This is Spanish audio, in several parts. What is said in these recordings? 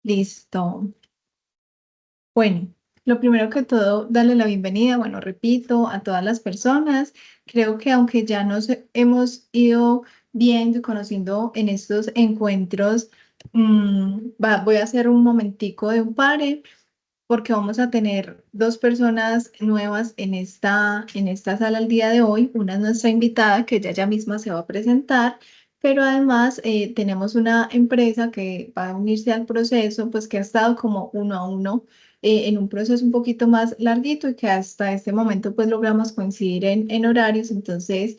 Listo. Bueno, lo primero que todo, darle la bienvenida, bueno, repito, a todas las personas. Creo que aunque ya nos hemos ido viendo y conociendo en estos encuentros, voy a hacer un momentico de un pare porque vamos a tener dos personas nuevas en esta sala el día de hoy. Una es nuestra invitada, que ella ya misma se va a presentar, pero además tenemos una empresa que va a unirse al proceso, pues que ha estado como uno a uno en un proceso un poquito más larguito y que hasta este momento pues logramos coincidir en horarios. Entonces,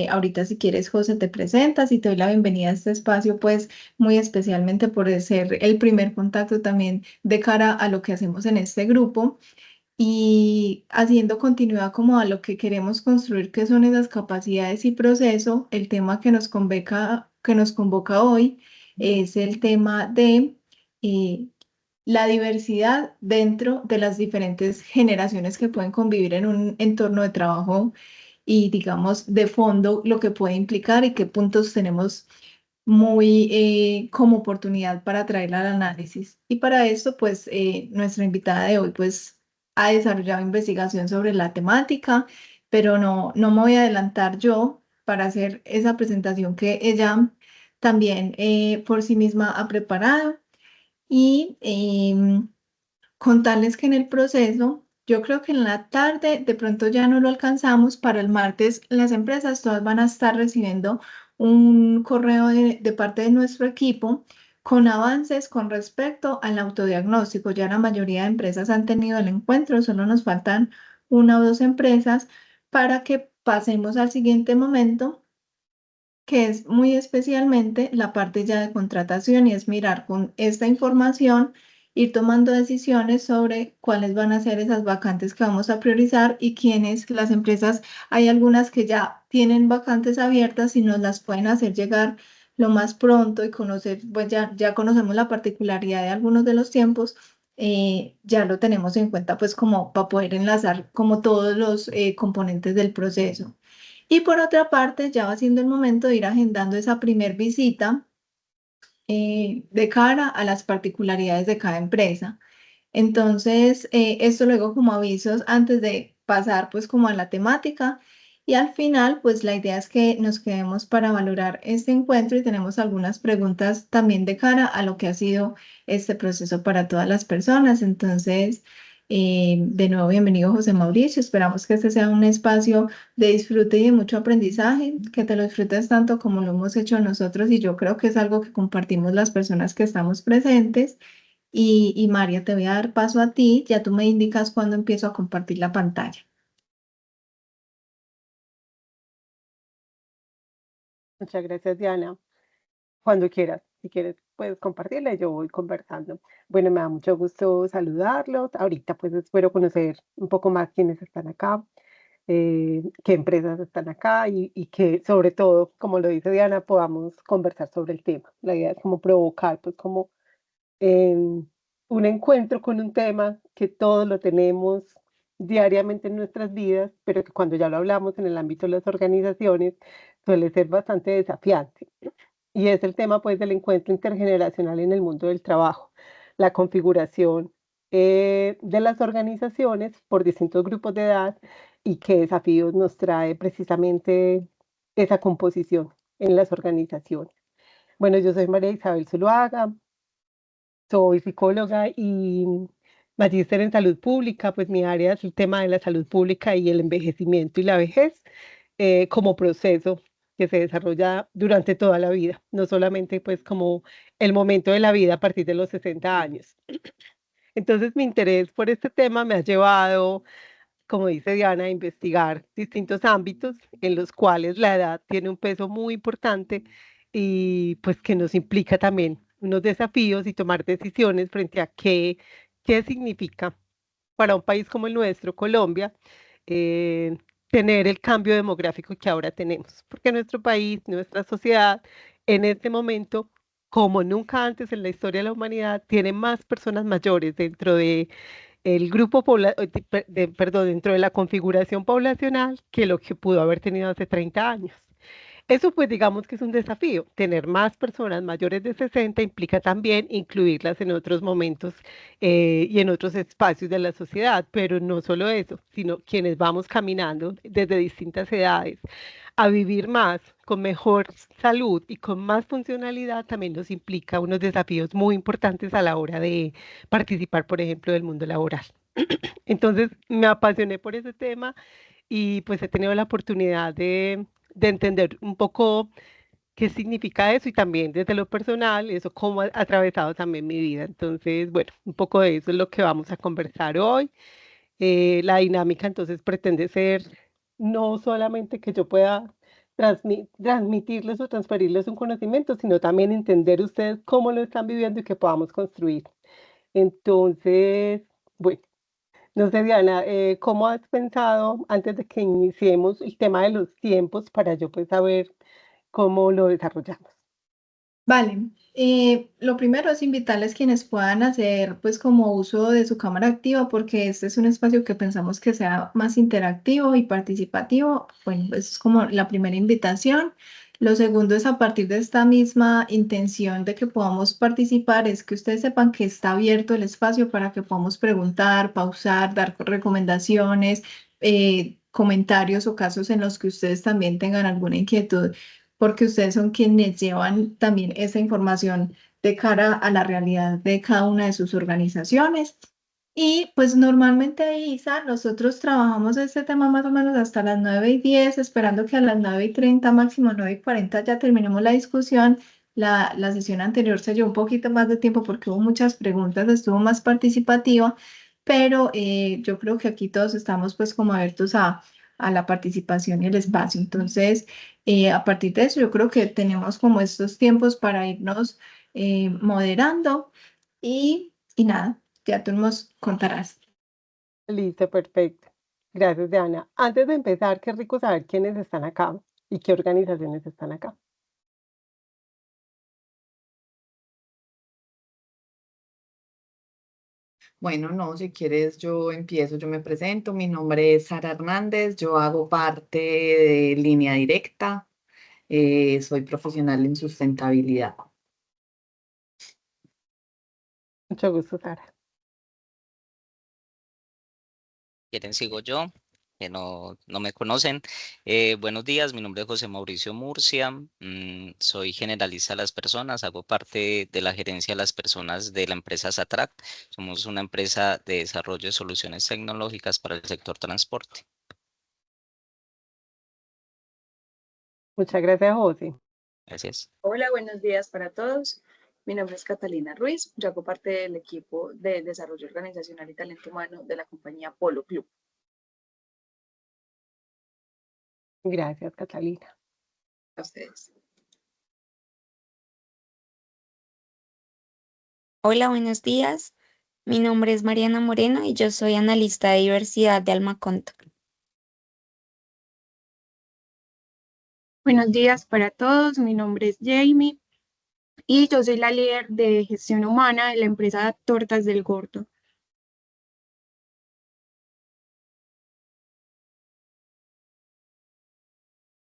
ahorita si quieres, José, te presentas y te doy la bienvenida a este espacio, pues muy especialmente por ser el primer contacto también de cara a lo que hacemos en este grupo y haciendo continuidad como a lo que queremos construir, que son esas capacidades y proceso. El tema que nos convoca hoy es el tema de eh, la diversidad dentro de las diferentes generaciones que pueden convivir en un entorno de trabajo y, digamos, de fondo lo que puede implicar y qué puntos tenemos muy como oportunidad para traerla al análisis. Y para esto, pues, nuestra invitada de hoy, pues, ha desarrollado investigación sobre la temática, pero no me voy a adelantar yo para hacer esa presentación que ella también por sí misma ha preparado y contarles que en el proceso, yo creo que en la tarde de pronto ya no lo alcanzamos. Para el martes las empresas todas van a estar recibiendo un correo de parte de nuestro equipo con avances con respecto al autodiagnóstico. Ya la mayoría de empresas han tenido el encuentro, solo nos faltan una o dos empresas para que pasemos al siguiente momento, que es muy especialmente la parte ya de contratación, y es mirar con esta información, ir tomando decisiones sobre cuáles van a ser esas vacantes que vamos a priorizar y quiénes las empresas. Hay algunas que ya tienen vacantes abiertas y nos las pueden hacer llegar lo más pronto y conocer, pues ya conocemos la particularidad de algunos de los tiempos. Ya lo tenemos en cuenta pues como para poder enlazar como todos los componentes del proceso. Y por otra parte, ya va siendo el momento de ir agendando esa primer visita de cara a las particularidades de cada empresa. Entonces, esto luego como avisos antes de pasar pues como a la temática. Y al final, pues la idea es que nos quedemos para valorar este encuentro y tenemos algunas preguntas también de cara a lo que ha sido este proceso para todas las personas. Entonces, de nuevo, bienvenido José Mauricio. Esperamos que este sea un espacio de disfrute y de mucho aprendizaje, que te lo disfrutes tanto como lo hemos hecho nosotros, y yo creo que es algo que compartimos las personas que estamos presentes. Y María, te voy a dar paso a ti, ya tú me indicas cuándo empiezo a compartir la pantalla. Muchas gracias, Diana. Cuando quieras, si quieres, puedes compartirla y yo voy conversando. Bueno, me da mucho gusto saludarlos. Ahorita, pues, espero conocer un poco más quiénes están acá, qué empresas están acá y que, sobre todo, como lo dice Diana, podamos conversar sobre el tema. La idea es como provocar, pues, como un encuentro con un tema que todos lo tenemos diariamente en nuestras vidas, pero que cuando ya lo hablamos en el ámbito de las organizaciones suele ser bastante desafiante. Y es el tema pues del encuentro intergeneracional en el mundo del trabajo, la configuración de las organizaciones por distintos grupos de edad y qué desafíos nos trae precisamente esa composición en las organizaciones. Bueno, yo soy María Isabel Zuluaga, soy psicóloga y magíster en salud pública. Pues mi área es el tema de la salud pública y el envejecimiento y la vejez como proceso que se desarrolla durante toda la vida, no solamente pues como el momento de la vida a partir de los 60 años. Entonces mi interés por este tema me ha llevado, como dice Diana, a investigar distintos ámbitos en los cuales la edad tiene un peso muy importante y pues que nos implica también unos desafíos y tomar decisiones frente a qué significa para un país como el nuestro, Colombia, eh, tener el cambio demográfico que ahora tenemos, porque nuestro país, nuestra sociedad, en este momento, como nunca antes en la historia de la humanidad, tiene más personas mayores dentro de el grupo perdón, dentro de la configuración poblacional que lo que pudo haber tenido hace 30 años. Eso pues digamos que es un desafío. Tener más personas mayores de 60 implica también incluirlas en otros momentos y en otros espacios de la sociedad, pero no solo eso, sino quienes vamos caminando desde distintas edades a vivir más, con mejor salud y con más funcionalidad, también nos implica unos desafíos muy importantes a la hora de participar, por ejemplo, del mundo laboral. Entonces me apasioné por ese tema y pues he tenido la oportunidad de entender un poco qué significa eso y también desde lo personal, eso cómo ha atravesado también mi vida. Entonces, bueno, un poco de eso es lo que vamos a conversar hoy. La dinámica entonces pretende ser no solamente que yo pueda transmitirles o transferirles un conocimiento, sino también entender ustedes cómo lo están viviendo y que podamos construir. Entonces, bueno. No sé, Diana, ¿cómo has pensado antes de que iniciemos el tema de los tiempos para yo pues saber cómo lo desarrollamos? Vale, lo primero es invitarles quienes puedan hacer pues como uso de su cámara activa porque este es un espacio que pensamos que sea más interactivo y participativo. Bueno, pues es como la primera invitación. Lo segundo es a partir de esta misma intención de que podamos participar, es que ustedes sepan que está abierto el espacio para que podamos preguntar, pausar, dar recomendaciones, comentarios o casos en los que ustedes también tengan alguna inquietud porque ustedes son quienes llevan también esa información de cara a la realidad de cada una de sus organizaciones. Y pues normalmente, Isa, nosotros trabajamos este tema más o menos hasta las 9:10, esperando que a las 9:30, máximo 9:40 ya terminemos la discusión. La sesión anterior se llevó un poquito más de tiempo porque hubo muchas preguntas, estuvo más participativa, pero yo creo que aquí todos estamos pues como abiertos a la participación y el espacio. Entonces, a partir de eso, yo creo que tenemos como estos tiempos para irnos moderando y nada, ya tú nos contarás. Listo, perfecto. Gracias, Diana. Antes de empezar, qué rico saber quiénes están acá y qué organizaciones están acá. Bueno, no, si quieres yo empiezo, yo me presento, mi nombre es Sara Hernández, yo hago parte de Línea Directa, soy profesional en sustentabilidad. Mucho gusto, Sara. Quieren sigo yo, que no me conocen. Buenos días, mi nombre es José Mauricio Murcia, soy generalista de las personas, hago parte de la gerencia de las personas de la empresa Satrac. Somos una empresa de desarrollo de soluciones tecnológicas para el sector transporte. Muchas gracias, José. Gracias. Hola, buenos días para todos. Mi nombre es Catalina Ruiz. Yo hago parte del equipo de desarrollo organizacional y talento humano de la compañía Polo Club. Gracias, Catalina. A ustedes. Hola, buenos días. Mi nombre es Mariana Moreno y yo soy analista de diversidad de Almaconto. Buenos días para todos, mi nombre es Jamie y yo soy la líder de gestión humana de la empresa Tortas del Gordo.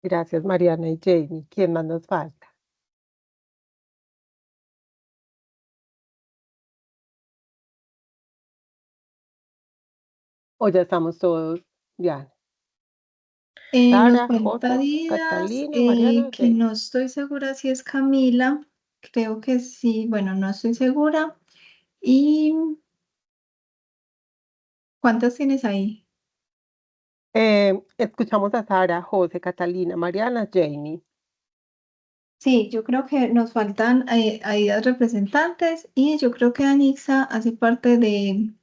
Gracias, Mariana y Jamie. ¿Quién más nos falta? O ya estamos todos, Diana. Nos Sara, falta José, Díaz, Catalina, Mariana, que Jamie. no estoy segura si es Camila, creo que sí, bueno, no estoy segura. ¿Y cuántas tienes ahí? Escuchamos a Sara, José, Catalina, Mariana, Jamie. Sí, yo creo que nos faltan ahí dos representantes y yo creo que Anixa hace parte de,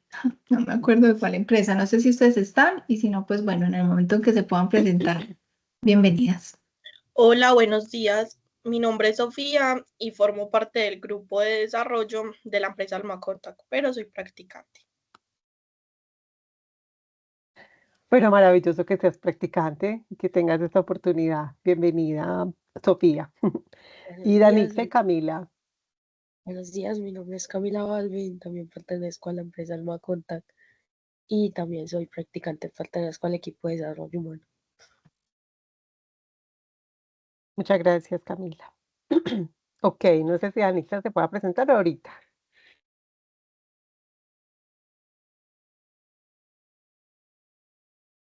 no me acuerdo de cuál empresa, no sé si ustedes están y si no, pues bueno, en el momento en que se puedan presentar, bienvenidas. Hola, buenos días. Mi nombre es Sofía y formo parte del grupo de desarrollo de la empresa Alma Contact, pero soy practicante. Pero maravilloso que seas practicante y que tengas esta oportunidad. Bienvenida, Sofía. Y Buenos días, Danitza y Camila. buenos días, mi nombre es Camila Balvin, también pertenezco a la empresa Alma Contact y también soy practicante, pertenezco al equipo de desarrollo humano. Muchas gracias, Camila. Ok, no sé si Anita se pueda presentar ahorita.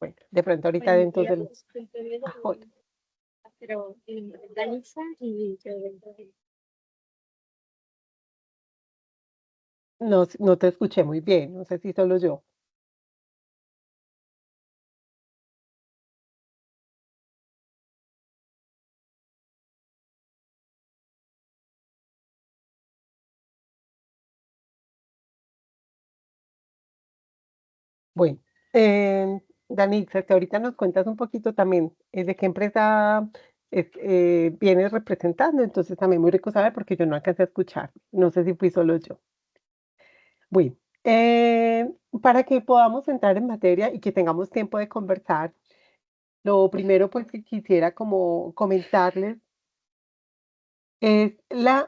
Bueno, de pronto ahorita Buenos dentro días, del... estoy viendo Hola. pero Danisa y yo No, no te escuché muy bien, no sé si solo yo. Bueno, Danitza, que ahorita nos cuentas un poquito también de qué empresa vienes representando, entonces también muy rico saber porque yo no alcancé a escuchar, no sé si fui solo yo. Bueno, eh, para que podamos entrar en materia y que tengamos tiempo de conversar, lo primero pues que quisiera como comentarles es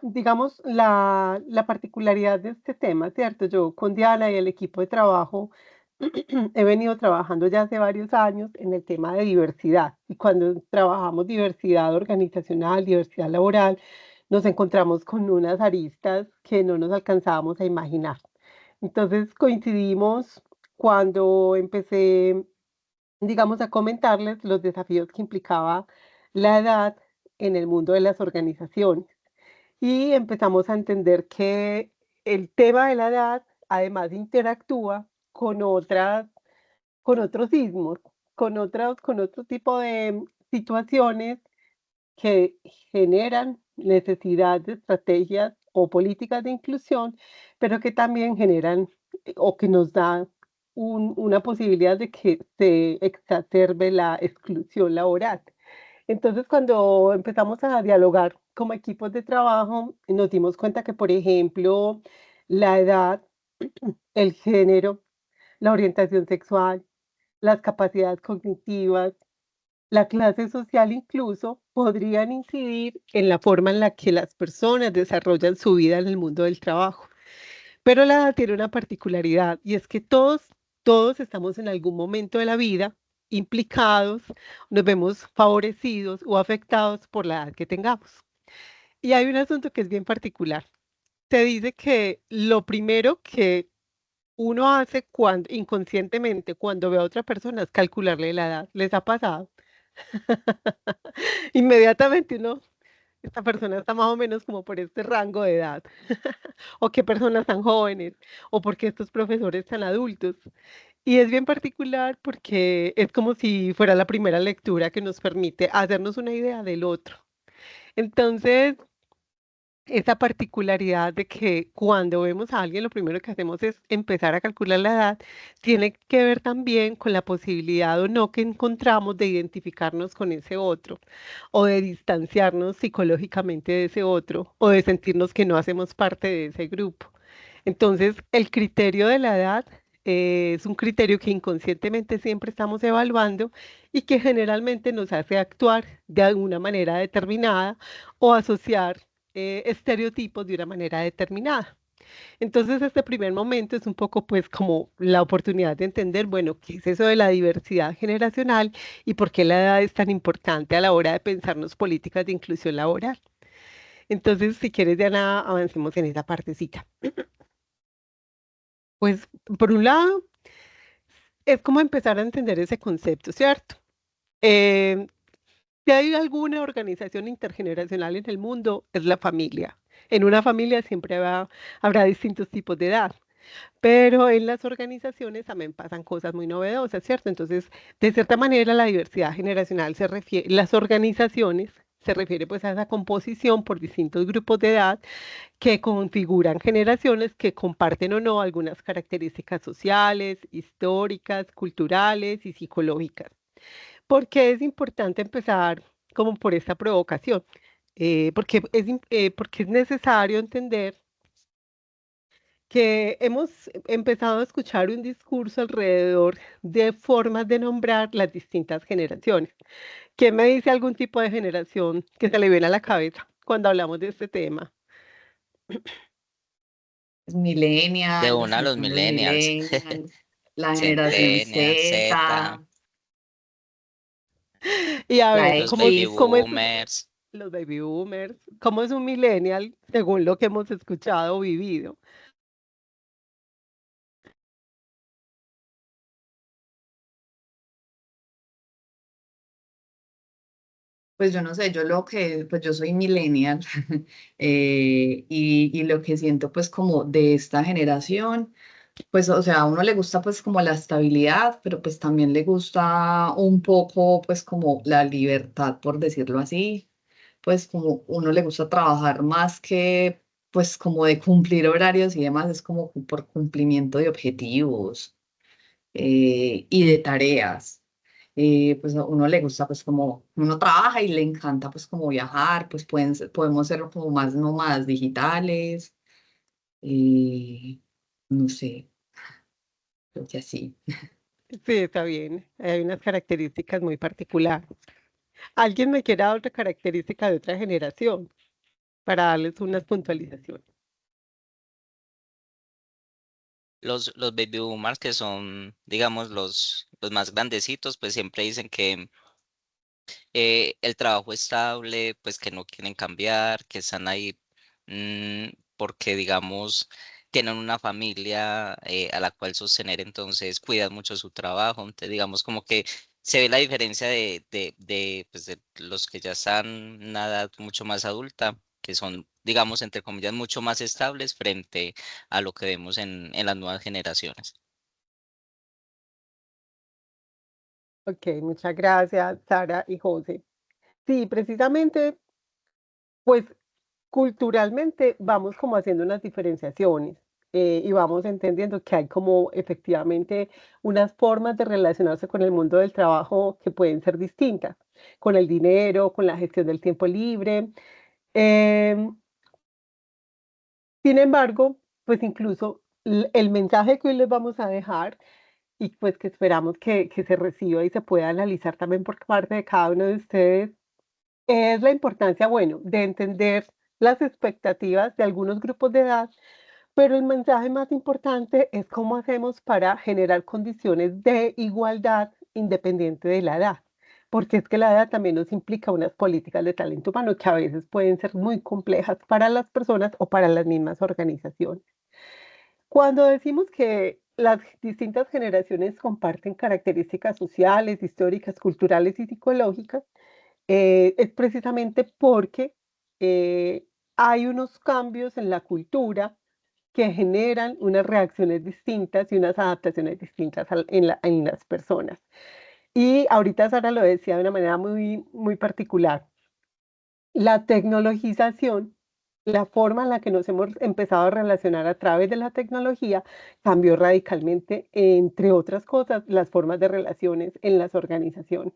digamos, la particularidad de este tema, ¿cierto? Yo con Diana y el equipo de trabajo he venido trabajando ya hace varios años en el tema de diversidad y cuando trabajamos diversidad organizacional, diversidad laboral, nos encontramos con unas aristas que no nos alcanzábamos a imaginar. Entonces coincidimos cuando empecé, digamos, a comentarles los desafíos que implicaba la edad en el mundo de las organizaciones y empezamos a entender que el tema de la edad además interactúa con con otros sismos, con otro tipo de situaciones que generan necesidad de estrategias o políticas de inclusión, pero que también generan o que nos dan una posibilidad de que se exacerbe la exclusión laboral. Entonces, cuando empezamos a dialogar como equipos de trabajo, nos dimos cuenta que, por ejemplo, la edad, el género, la orientación sexual, las capacidades cognitivas, la clase social incluso podrían incidir en la forma en la que las personas desarrollan su vida en el mundo del trabajo. Pero la edad tiene una particularidad y es que todos estamos en algún momento de la vida implicados, nos vemos favorecidos o afectados por la edad que tengamos. Y hay un asunto que es bien particular. Se dice que lo primero que uno hace cuando inconscientemente cuando ve a otra persona es calcularle la edad. ¿Les ha pasado? Inmediatamente uno, esta persona está más o menos como por este rango de edad, o qué personas tan jóvenes, o por qué estos profesores tan adultos. Y es bien particular porque es como si fuera la primera lectura que nos permite hacernos una idea del otro. Entonces, esa particularidad de que cuando vemos a alguien, lo primero que hacemos es empezar a calcular la edad, tiene que ver también con la posibilidad o no que encontramos de identificarnos con ese otro, o de distanciarnos psicológicamente de ese otro, o de sentirnos que no hacemos parte de ese grupo. Entonces, el criterio de la edad es un criterio que inconscientemente siempre estamos evaluando y que generalmente nos hace actuar de alguna manera determinada o asociar estereotipos de una manera determinada. Entonces, este primer momento es un poco pues como la oportunidad de entender, bueno, qué es eso de la diversidad generacional y por qué la edad es tan importante a la hora de pensarnos políticas de inclusión laboral. Entonces, si quieres, Diana, avancemos en esa partecita. Pues, por un lado, es como empezar a entender ese concepto, ¿cierto? Eh, si hay alguna organización intergeneracional en el mundo, es la familia. En una familia siempre habrá distintos tipos de edad, pero en las organizaciones también pasan cosas muy novedosas, ¿cierto? Entonces, de cierta manera, la diversidad generacional se refiere, las organizaciones se refiere pues a esa composición por distintos grupos de edad que configuran generaciones que comparten o no algunas características sociales, históricas, culturales y psicológicas. ¿Por qué es importante empezar como por esta provocación? Porque es necesario entender que hemos empezado a escuchar un discurso alrededor de formas de nombrar las distintas generaciones. ¿Quién me dice algún tipo de generación que se le viene a la cabeza cuando hablamos de este tema? Los De millennials, una, los están los millennials, millennials, la generación centennials, Z, Z, Y a la ver, los ¿cómo, baby X, cómo es? boomers. los baby boomers, cómo es un millennial, según lo que hemos escuchado o vivido. Pues yo no sé, yo lo que, pues yo soy millennial y lo que siento pues como de esta generación, pues o sea, a uno le gusta pues como la estabilidad, pero pues también le gusta un poco pues como la libertad, por decirlo así, pues como uno le gusta trabajar más que pues como de cumplir horarios y demás, es como por cumplimiento de objetivos y de tareas. Pues a uno le gusta, pues como uno trabaja y le encanta, pues como viajar, pues podemos ser como más nómadas digitales, no sé, creo que así. Sí, está bien. Hay unas características muy particulares. ¿Alguien me quiere dar otra característica de otra generación para darles unas puntualizaciones? Los baby boomers que son, digamos, los más grandecitos, pues siempre dicen que el trabajo estable, pues que no quieren cambiar, que están ahí porque, digamos, tienen una familia a la cual sostener, entonces cuidan mucho su trabajo. Entonces, digamos, como que se ve la diferencia pues, de los que ya están en una edad mucho más adulta, que son, digamos, entre comillas, mucho más estables frente a lo que vemos en las nuevas generaciones. Ok, muchas gracias, Sara y José. Sí, precisamente, pues culturalmente vamos como haciendo unas diferenciaciones y vamos entendiendo que hay como efectivamente unas formas de relacionarse con el mundo del trabajo que pueden ser distintas, con el dinero, con la gestión del tiempo libre. Em, Sin embargo, pues incluso el mensaje que hoy les vamos a dejar y pues que esperamos que se reciba y se pueda analizar también por parte de cada uno de ustedes es la importancia, bueno, de entender las expectativas de algunos grupos de edad, pero el mensaje más importante es cómo hacemos para generar condiciones de igualdad independiente de la edad, porque es que la edad también nos implica unas políticas de talento humano que a veces pueden ser muy complejas para las personas o para las mismas organizaciones. Cuando decimos que las distintas generaciones comparten características sociales, históricas, culturales y psicológicas, es precisamente porque hay unos cambios en la cultura que generan unas reacciones distintas y unas adaptaciones distintas en las personas. Y ahorita Sara lo decía de una manera muy, muy particular. La tecnologización, la forma en la que nos hemos empezado a relacionar a través de la tecnología, cambió radicalmente, entre otras cosas, las formas de relaciones en las organizaciones.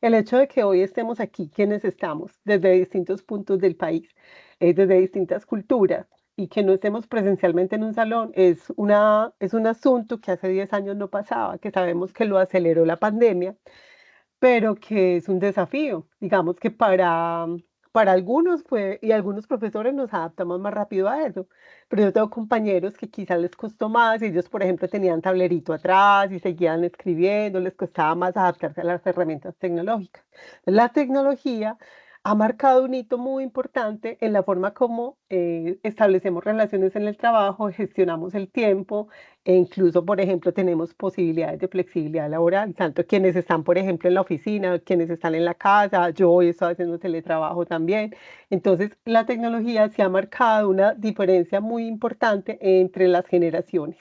El hecho de que hoy estemos aquí, quienes estamos, desde distintos puntos del país, desde distintas culturas, y que no estemos presencialmente en un salón, es un asunto que hace 10 años no pasaba, que sabemos que lo aceleró la pandemia, pero que es un desafío. Digamos que para algunos fue, y algunos profesores nos adaptamos más rápido a eso, pero yo tengo compañeros que quizás les costó más, y ellos, por ejemplo, tenían tablerito atrás y seguían escribiendo, les costaba más adaptarse a las herramientas tecnológicas. La tecnología ha marcado un hito muy importante en la forma como establecemos relaciones en el trabajo, gestionamos el tiempo, e incluso, por ejemplo, tenemos posibilidades de flexibilidad laboral, tanto quienes están, por ejemplo, en la oficina, quienes están en la casa, yo hoy estoy haciendo teletrabajo también. Entonces, la tecnología se ha marcado una diferencia muy importante entre las generaciones.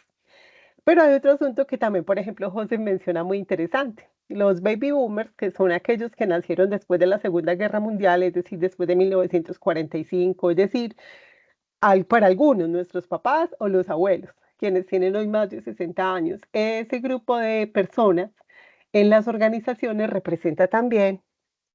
Pero hay otro asunto que también, por ejemplo, José menciona muy interesante. Los baby boomers, que son aquellos que nacieron después de la Segunda Guerra Mundial, es decir, después de 1945, es decir, para algunos, nuestros papás o los abuelos, quienes tienen hoy más de 60 años. Ese grupo de personas en las organizaciones representa también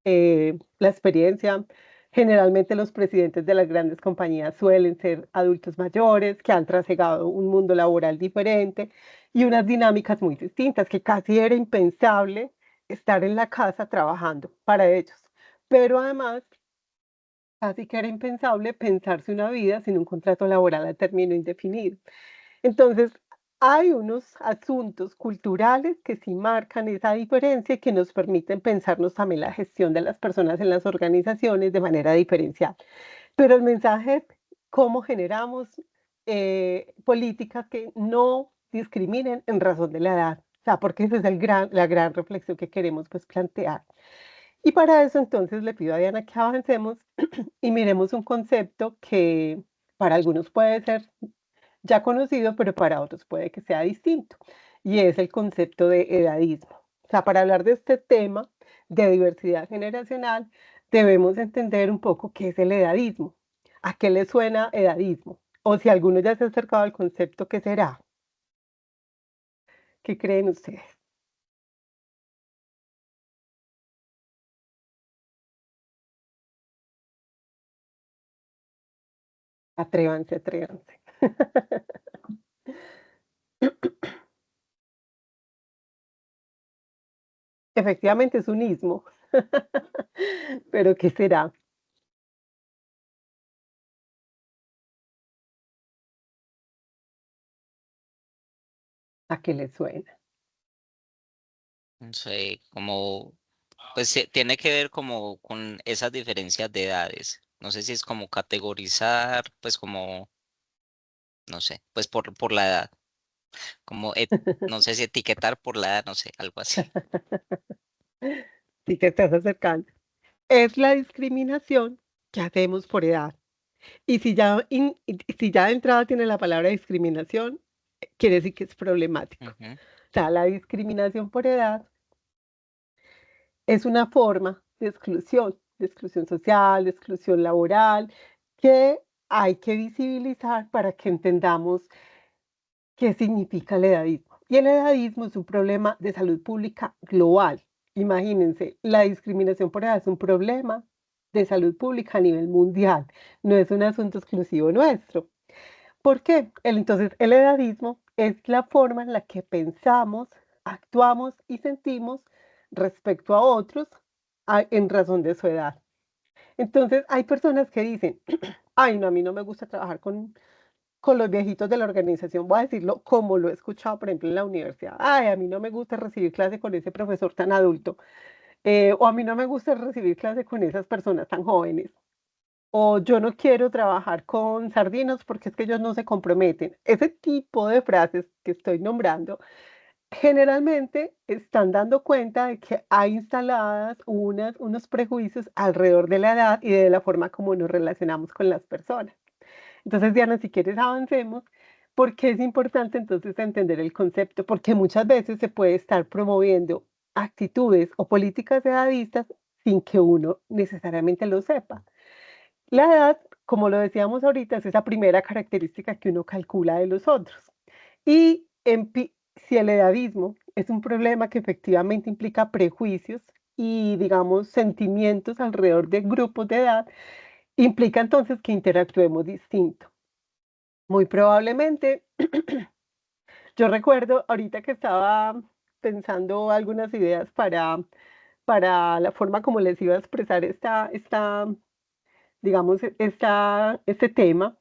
la experiencia. Generalmente los presidentes de las grandes compañías suelen ser adultos mayores que han trasegado un mundo laboral diferente y unas dinámicas muy distintas, que casi era impensable estar en la casa trabajando para ellos. Pero además casi que era impensable pensarse una vida sin un contrato laboral a término indefinido. Entonces, hay unos asuntos culturales que sí marcan esa diferencia y que nos permiten pensarnos también la gestión de las personas en las organizaciones de manera diferencial. Pero el mensaje es cómo generamos políticas que no discriminen en razón de la edad. O sea, porque esa es la gran reflexión que queremos pues plantear. Y para eso entonces le pido a Diana que avancemos y miremos un concepto que para algunos puede ser ya conocido, pero para otros puede que sea distinto, y es el concepto de edadismo. O sea, para hablar de este tema de diversidad generacional, debemos entender un poco qué es el edadismo. ¿A qué le suena edadismo? O si alguno ya se ha acercado al concepto, ¿qué será? ¿Qué creen ustedes? Atrévanse, atrévanse. Efectivamente es un ismo, pero ¿qué será? ¿A qué le suena? No sé, como, pues tiene que ver como con esas diferencias de edades. No sé si es como categorizar, pues como, no sé, pues por la edad, como, no sé si etiquetar por la edad, no sé, algo así. Sí, te estás acercando. Es la discriminación que hacemos por edad. Y si ya de entrada tiene la palabra discriminación, quiere decir que es problemático. Ujú. O sea, la discriminación por edad es una forma de exclusión social, de exclusión laboral, que hay que visibilizar para que entendamos qué significa el edadismo. Y el edadismo es un problema de salud pública global. Imagínense, la discriminación por edad es un problema de salud pública a nivel mundial, no es un asunto exclusivo nuestro. ¿Por qué? Entonces, el edadismo es la forma en la que pensamos, actuamos y sentimos respecto a otros en razón de su edad. Entonces, hay personas que dicen, ay, no, a mí no me gusta trabajar con los viejitos de la organización, voy a decirlo como lo he escuchado, por ejemplo, en la universidad. Ay, a mí no me gusta recibir clase con ese profesor tan adulto, o a mí no me gusta recibir clase con esas personas tan jóvenes, o yo no quiero trabajar con sardinos porque es que ellos no se comprometen. Ese tipo de frases que estoy nombrando generalmente están dando cuenta de que hay instaladas unos prejuicios alrededor de la edad y de la forma como nos relacionamos con las personas. Entonces, Diana, si quieres avancemos, porque es importante entonces entender el concepto, porque muchas veces se puede estar promoviendo actitudes o políticas edadistas sin que uno necesariamente lo sepa. La edad, como lo decíamos ahorita, es esa primera característica que uno calcula de los otros. Y si el edadismo es un problema que efectivamente implica prejuicios y, digamos, sentimientos alrededor de grupos de edad, implica entonces que interactuemos distinto. Muy probablemente, yo recuerdo ahorita que estaba pensando algunas ideas para la forma como les iba a expresar digamos, este tema.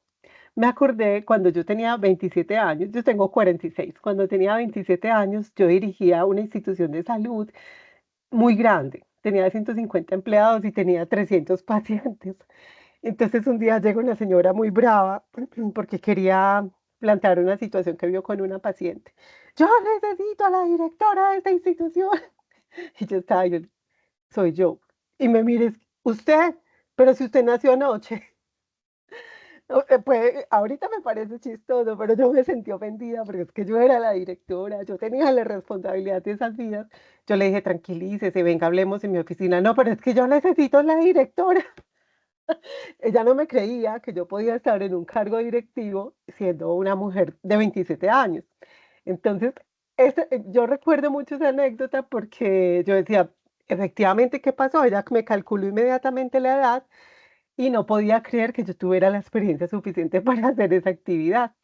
Me acordé cuando yo tenía 27 años, yo tengo 46, cuando tenía 27 años yo dirigía una institución de salud muy grande, tenía 150 empleados y tenía 300 pacientes. Entonces un día llega una señora muy brava porque quería plantear una situación que vio con una paciente. Yo necesito a la directora de esta institución. Y yo estaba, soy yo. Y me mires, usted, pero si usted nació anoche. Pues ahorita me parece chistoso, pero yo me sentí ofendida porque es que yo era la directora, yo tenía la responsabilidad de esas vidas. Yo le dije, tranquilícese, venga, hablemos en mi oficina. No, pero es que yo necesito la directora. Ella no me creía que yo podía estar en un cargo directivo siendo una mujer de 27 años. Entonces, yo recuerdo mucho esa anécdota porque yo decía, efectivamente, ¿qué pasó? Ella me calculó inmediatamente la edad y no podía creer que yo tuviera la experiencia suficiente para hacer esa actividad.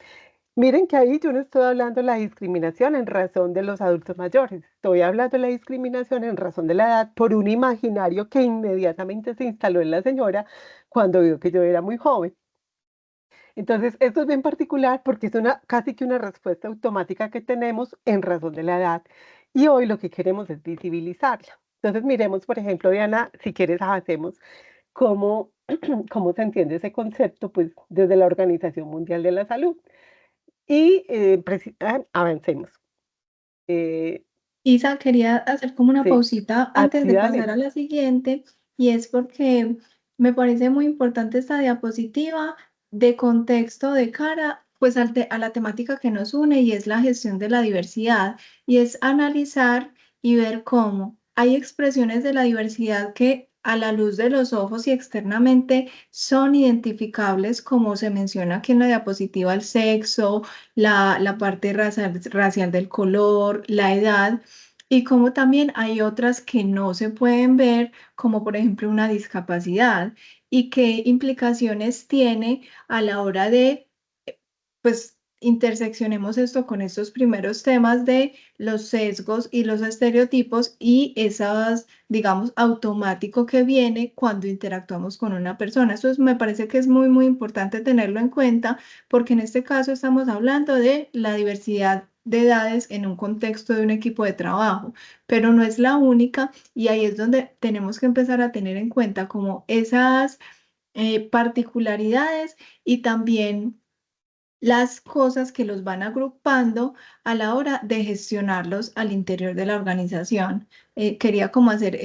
Miren que ahí yo no estoy hablando de la discriminación en razón de los adultos mayores, estoy hablando de la discriminación en razón de la edad por un imaginario que inmediatamente se instaló en la señora cuando vio que yo era muy joven. Entonces, esto es bien particular porque es casi que una respuesta automática que tenemos en razón de la edad. Y hoy lo que queremos es visibilizarla. Entonces, miremos, por ejemplo, Diana, si quieres, hacemos cómo, cómo se entiende ese concepto, pues, desde la Organización Mundial de la Salud. Y avancemos. Isa, quería hacer como una Sí, pausita antes sí, de dale. pasar a la siguiente, y es porque me parece muy importante esta diapositiva de contexto de cara pues a la temática que nos une y es la gestión de la diversidad, y es analizar y ver cómo hay expresiones de la diversidad que a la luz de los ojos y externamente son identificables, como se menciona aquí en la diapositiva, el sexo, la parte racial del color, la edad, y como también hay otras que no se pueden ver, como por ejemplo una discapacidad, y qué implicaciones tiene a la hora de, pues, interseccionemos esto con estos primeros temas de los sesgos y los estereotipos y esas, digamos, automático que viene cuando interactuamos con una persona. Me parece que es muy, muy importante tenerlo en cuenta porque en este caso estamos hablando de la diversidad de edades en un contexto de un equipo de trabajo, pero no es la única, y ahí es donde tenemos que empezar a tener en cuenta como esas particularidades y también las cosas que los van agrupando a la hora de gestionarlos al interior de la organización. Quería como hacer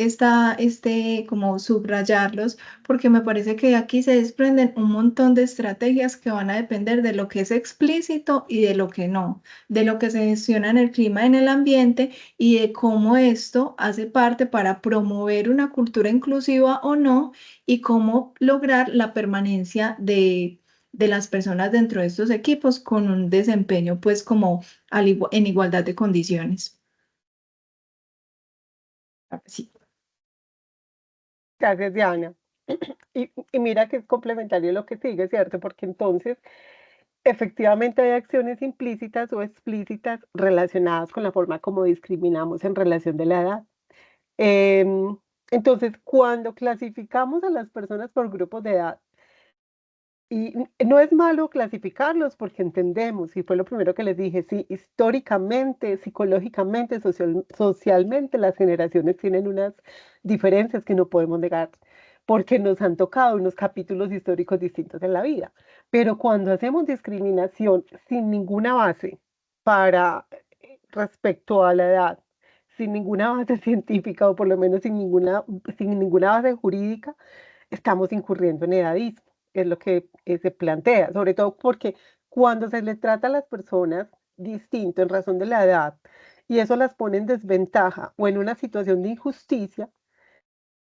como subrayarlos, porque me parece que aquí se desprenden un montón de estrategias que van a depender de lo que es explícito y de lo que no, de lo que se gestiona en el clima, en el ambiente, y de cómo esto hace parte para promover una cultura inclusiva o no, y cómo lograr la permanencia de las personas dentro de estos equipos con un desempeño pues como en igualdad de condiciones. Sí. Gracias, Diana. Y mira que es complementario lo que sigue, ¿cierto? Porque entonces, efectivamente hay acciones implícitas o explícitas relacionadas con la forma como discriminamos en relación de la edad. Em, entonces, cuando clasificamos a las personas por grupos de edad, y no es malo clasificarlos porque entendemos, y fue lo primero que les dije, sí, históricamente, psicológicamente, socialmente, las generaciones tienen unas diferencias que no podemos negar, porque nos han tocado unos capítulos históricos distintos en la vida. Pero cuando hacemos discriminación sin ninguna base para respecto a la edad, sin ninguna base científica o por lo menos sin ninguna base jurídica, estamos incurriendo en edadismo, es lo que se plantea, sobre todo porque cuando se le trata a las personas distinto en razón de la edad y eso las pone en desventaja o en una situación de injusticia,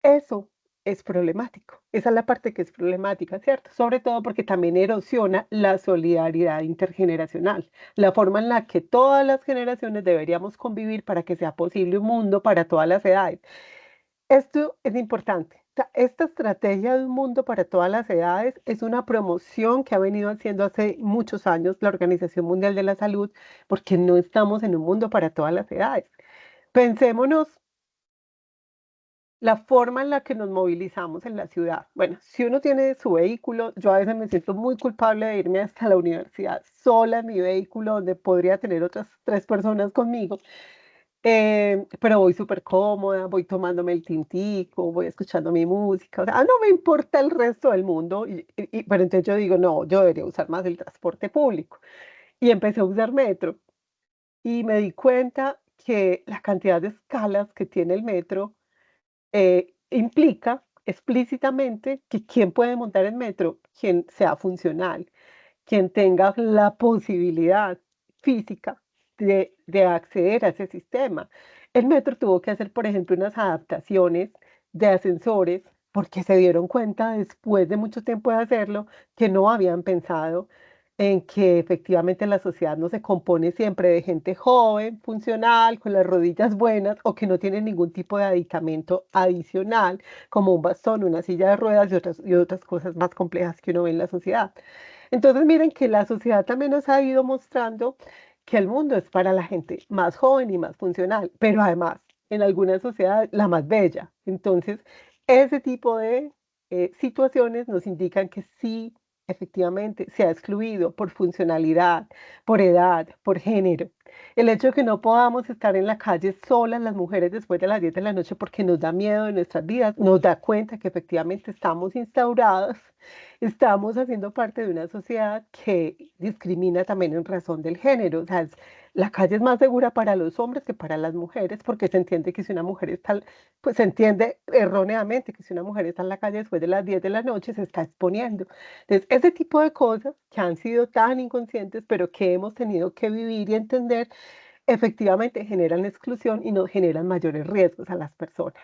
eso es problemático. Esa es la parte que es problemática, ¿cierto? Sobre todo porque también erosiona la solidaridad intergeneracional, la forma en la que todas las generaciones deberíamos convivir para que sea posible un mundo para todas las edades. Esto es importante. Esta estrategia de un mundo para todas las edades es una promoción que ha venido haciendo hace muchos años la Organización Mundial de la Salud, porque no estamos en un mundo para todas las edades. Pensémonos la forma en la que nos movilizamos en la ciudad. Bueno, si uno tiene su vehículo, yo a veces me siento muy culpable de irme hasta la universidad sola en mi vehículo, donde podría tener otras 3 personas conmigo. Pero voy súper cómoda, voy tomándome el tintico, voy escuchando mi música, o sea, no me importa el resto del mundo, pero entonces yo digo, no, yo debería usar más el transporte público. Y empecé a usar metro y me di cuenta que la cantidad de escalas que tiene el metro implica explícitamente que quien puede montar el metro, quien sea funcional, quien tenga la posibilidad física de acceder a ese sistema. El metro tuvo que hacer, por ejemplo, unas adaptaciones de ascensores porque se dieron cuenta después de mucho tiempo de hacerlo que no habían pensado en que efectivamente la sociedad no se compone siempre de gente joven, funcional, con las rodillas buenas o que no tiene ningún tipo de aditamento adicional, como un bastón, una silla de ruedas y otras cosas más complejas que uno ve en la sociedad. Entonces, miren que la sociedad también nos ha ido mostrando que el mundo es para la gente más joven y más funcional, pero además, en algunas sociedades, la más bella. Entonces, ese tipo de situaciones nos indican que sí efectivamente se ha excluido por funcionalidad, por edad, por género. El hecho de que no podamos estar en la calle solas las mujeres después de las 10 de la noche porque nos da miedo de nuestras vidas, nos da cuenta que efectivamente estamos instauradas, estamos haciendo parte de una sociedad que discrimina también en razón del género. O sea, la calle es más segura para los hombres que para las mujeres porque se entiende que si una mujer está, pues se entiende erróneamente que si una mujer está en la calle después de las 10 de la noche se está exponiendo. Entonces, ese tipo de cosas que han sido tan inconscientes, pero que hemos tenido que vivir y entender, efectivamente generan exclusión y nos generan mayores riesgos a las personas.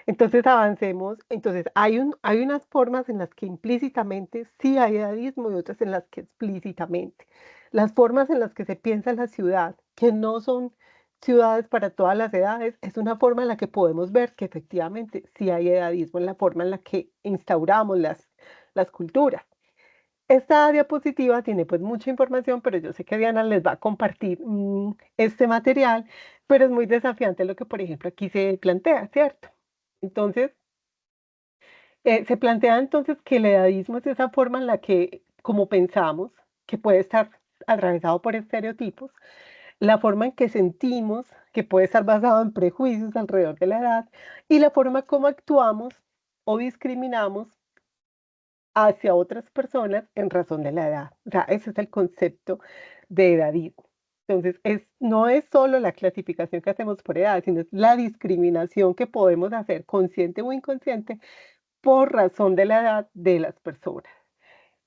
Entonces, avancemos. Entonces, hay unas formas en las que implícitamente sí hay edadismo y otras en las que explícitamente. Las formas en las que se piensa en la ciudad, que no son ciudades para todas las edades, es una forma en la que podemos ver que efectivamente sí hay edadismo en la forma en la que instauramos las culturas. Esta diapositiva tiene pues mucha información, pero yo sé que Diana les va a compartir este material, pero es muy desafiante lo que, por ejemplo, aquí se plantea, ¿cierto? Entonces, se plantea entonces que el edadismo es esa forma en la que, como pensamos, que puede estar atravesado por estereotipos, la forma en que sentimos, que puede estar basado en prejuicios alrededor de la edad, y la forma como actuamos o discriminamos hacia otras personas en razón de la edad. O sea, ese es el concepto de edadismo. Entonces, no es solo la clasificación que hacemos por edad, sino es la discriminación que podemos hacer, consciente o inconsciente, por razón de la edad de las personas.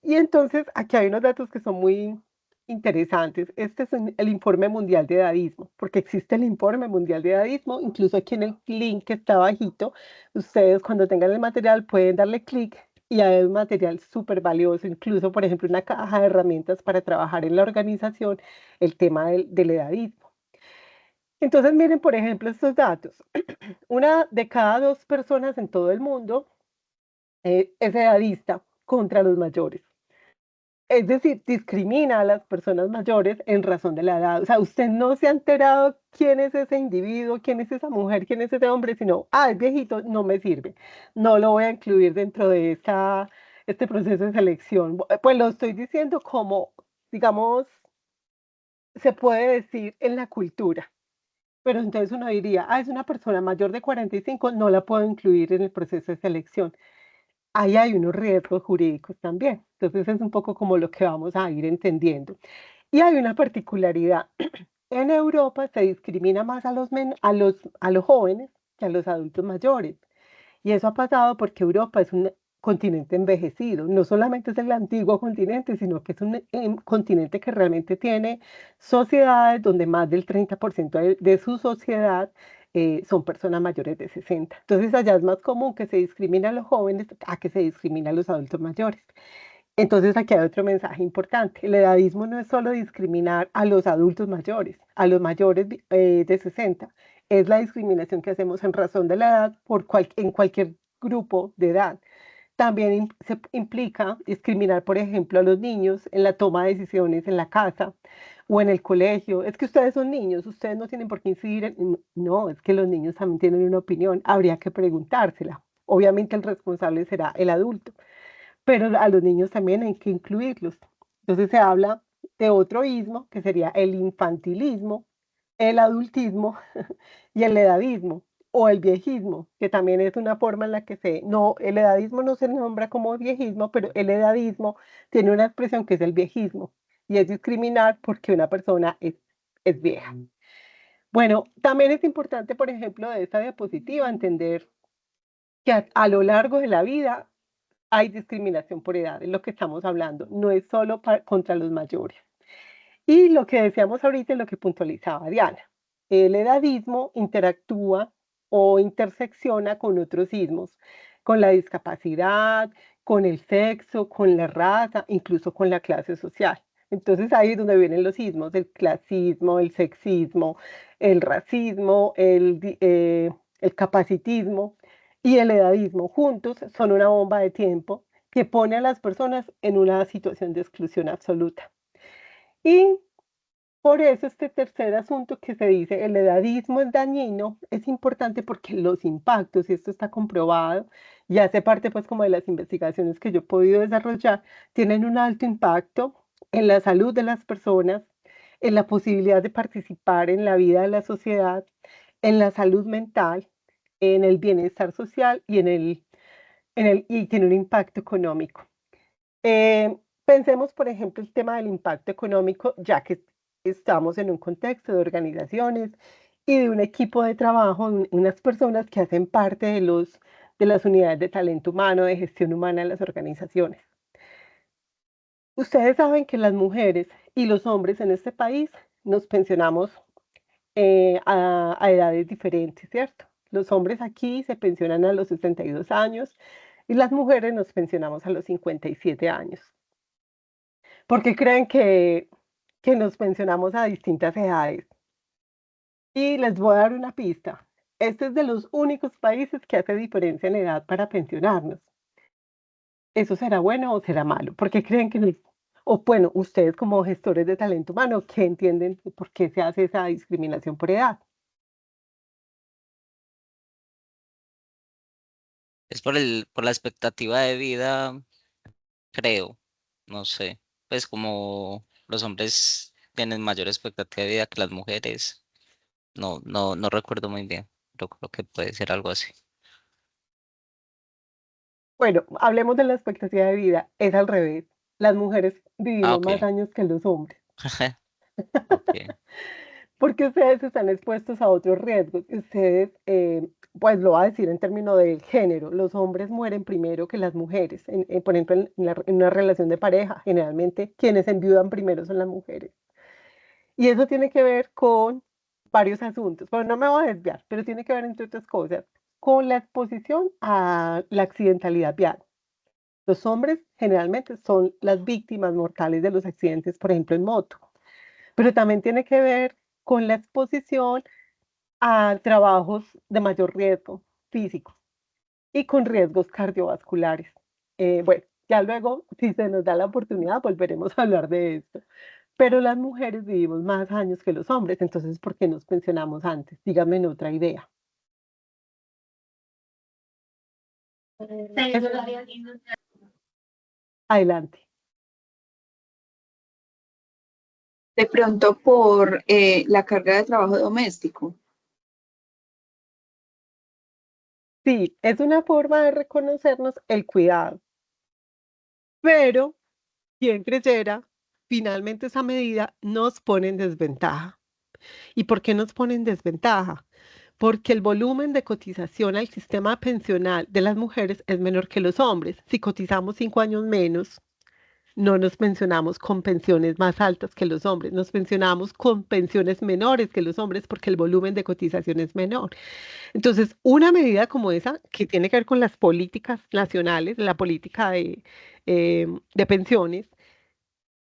Y entonces, aquí hay unos datos que son muy interesantes. Este es el Informe Mundial de Edadismo, porque existe el Informe Mundial de Edadismo, incluso aquí en el link que está bajito, ustedes cuando tengan el material pueden darle clic y hay un material súper valioso, incluso, por ejemplo, una caja de herramientas para trabajar en la organización, el tema del edadismo. Entonces, miren, por ejemplo, estos datos. Una de cada 2 personas en todo el mundo es edadista contra los mayores. Es decir, discrimina a las personas mayores en razón de la edad. O sea, usted no se ha enterado quién es ese individuo, quién es esa mujer, quién es ese hombre, sino, es viejito, no me sirve. No lo voy a incluir dentro de este proceso de selección. Pues lo estoy diciendo como, digamos, se puede decir en la cultura. Pero entonces uno diría, es una persona mayor de 45, no la puedo incluir en el proceso de selección. Ahí hay unos riesgos jurídicos también. Entonces es un poco como lo que vamos a ir entendiendo. Y hay una particularidad. En Europa se discrimina más a los jóvenes que a los adultos mayores. Y eso ha pasado porque Europa es un continente envejecido. No solamente es el antiguo continente, sino que es un continente que realmente tiene sociedades donde más del 30% de su sociedad son personas mayores de 60. Entonces allá es más común que se discrimine a los jóvenes a que se discrimine a los adultos mayores. Entonces aquí hay otro mensaje importante. El edadismo no es solo discriminar a los adultos mayores, a los mayores de 60. Es la discriminación que hacemos en razón de la edad en cualquier grupo de edad. También se implica discriminar, por ejemplo, a los niños en la toma de decisiones en la casa o en el colegio. Es que ustedes son niños, ustedes no tienen por qué incidir No, es que los niños también tienen una opinión, habría que preguntársela. Obviamente el responsable será el adulto, pero a los niños también hay que incluirlos. Entonces se habla de otro ismo, que sería el infantilismo, el adultismo y el edadismo, o el viejismo, que también es una forma en la que el edadismo no se nombra como viejismo, pero el edadismo tiene una expresión que es el viejismo, y es discriminar porque una persona es vieja. Bueno, también es importante, por ejemplo, de esta diapositiva, entender que a lo largo de la vida hay discriminación por edad, es lo que estamos hablando, no es solo contra los mayores. Y lo que decíamos ahorita es lo que puntualizaba Diana. El edadismo interactúa o intersecciona con otros ismos, con la discapacidad, con el sexo, con la raza, incluso con la clase social. Entonces ahí es donde vienen los ismos, el clasismo, el sexismo, el racismo, el capacitismo y el edadismo. Juntos son una bomba de tiempo que pone a las personas en una situación de exclusión absoluta. Y por eso este tercer asunto que se dice, el edadismo es dañino, es importante porque los impactos, y esto está comprobado, y hace parte pues como de las investigaciones que yo he podido desarrollar, tienen un alto impacto en la salud de las personas, en la posibilidad de participar en la vida de la sociedad, en la salud mental, en el bienestar social y y tiene un impacto económico. Pensemos, por ejemplo, el tema del impacto económico, ya que estamos en un contexto de organizaciones y de un equipo de trabajo, unas personas que hacen parte de las unidades de talento humano, de gestión humana en las organizaciones. Ustedes saben que las mujeres y los hombres en este país nos pensionamos a edades diferentes, ¿cierto? Los hombres aquí se pensionan a los 62 años y las mujeres nos pensionamos a los 57 años. ¿Por qué creen que nos pensionamos a distintas edades? Y les voy a dar una pista. Este es de los únicos países que hace diferencia en edad para pensionarnos. ¿Eso será bueno o será malo? ¿Por qué creen que o bueno, ustedes como gestores de talento humano, ¿qué entienden por qué se hace esa discriminación por edad? Es por la expectativa de vida, creo, no sé. Pues como los hombres tienen mayor expectativa de vida que las mujeres, no recuerdo muy bien, pero creo que puede ser algo así. Bueno, hablemos de la expectativa de vida. Es al revés. Las mujeres Ah, vivimos ok. más años que los hombres. Ok. Porque ustedes están expuestos a otros riesgos. Ustedes, pues lo voy a decir en términos de género, los hombres mueren primero que las mujeres. Por ejemplo, en una relación de pareja, generalmente quienes enviudan primero son las mujeres. Y eso tiene que ver con varios asuntos. Bueno, no me voy a desviar, pero tiene que ver, entre otras cosas, con la exposición a la accidentalidad vial. Los hombres generalmente son las víctimas mortales de los accidentes, por ejemplo, en moto, pero también tiene que ver con la exposición a trabajos de mayor riesgo físico y con riesgos cardiovasculares. Bueno, ya luego, si se nos da la oportunidad, volveremos a hablar de esto. Pero las mujeres vivimos más años que los hombres, entonces, ¿por qué nos pensionamos antes? Díganme en otra idea. Adelante. De pronto por la carga de trabajo doméstico. Sí, es una forma de reconocernos el cuidado, pero quien creyera, finalmente esa medida nos pone en desventaja. ¿Y por qué nos pone en desventaja? Porque el volumen de cotización al sistema pensional de las mujeres es menor que los hombres. Si cotizamos 5 años menos, no nos pensionamos con pensiones más altas que los hombres, nos pensionamos con pensiones menores que los hombres porque el volumen de cotización es menor. Entonces, una medida como esa, que tiene que ver con las políticas nacionales, la política de pensiones,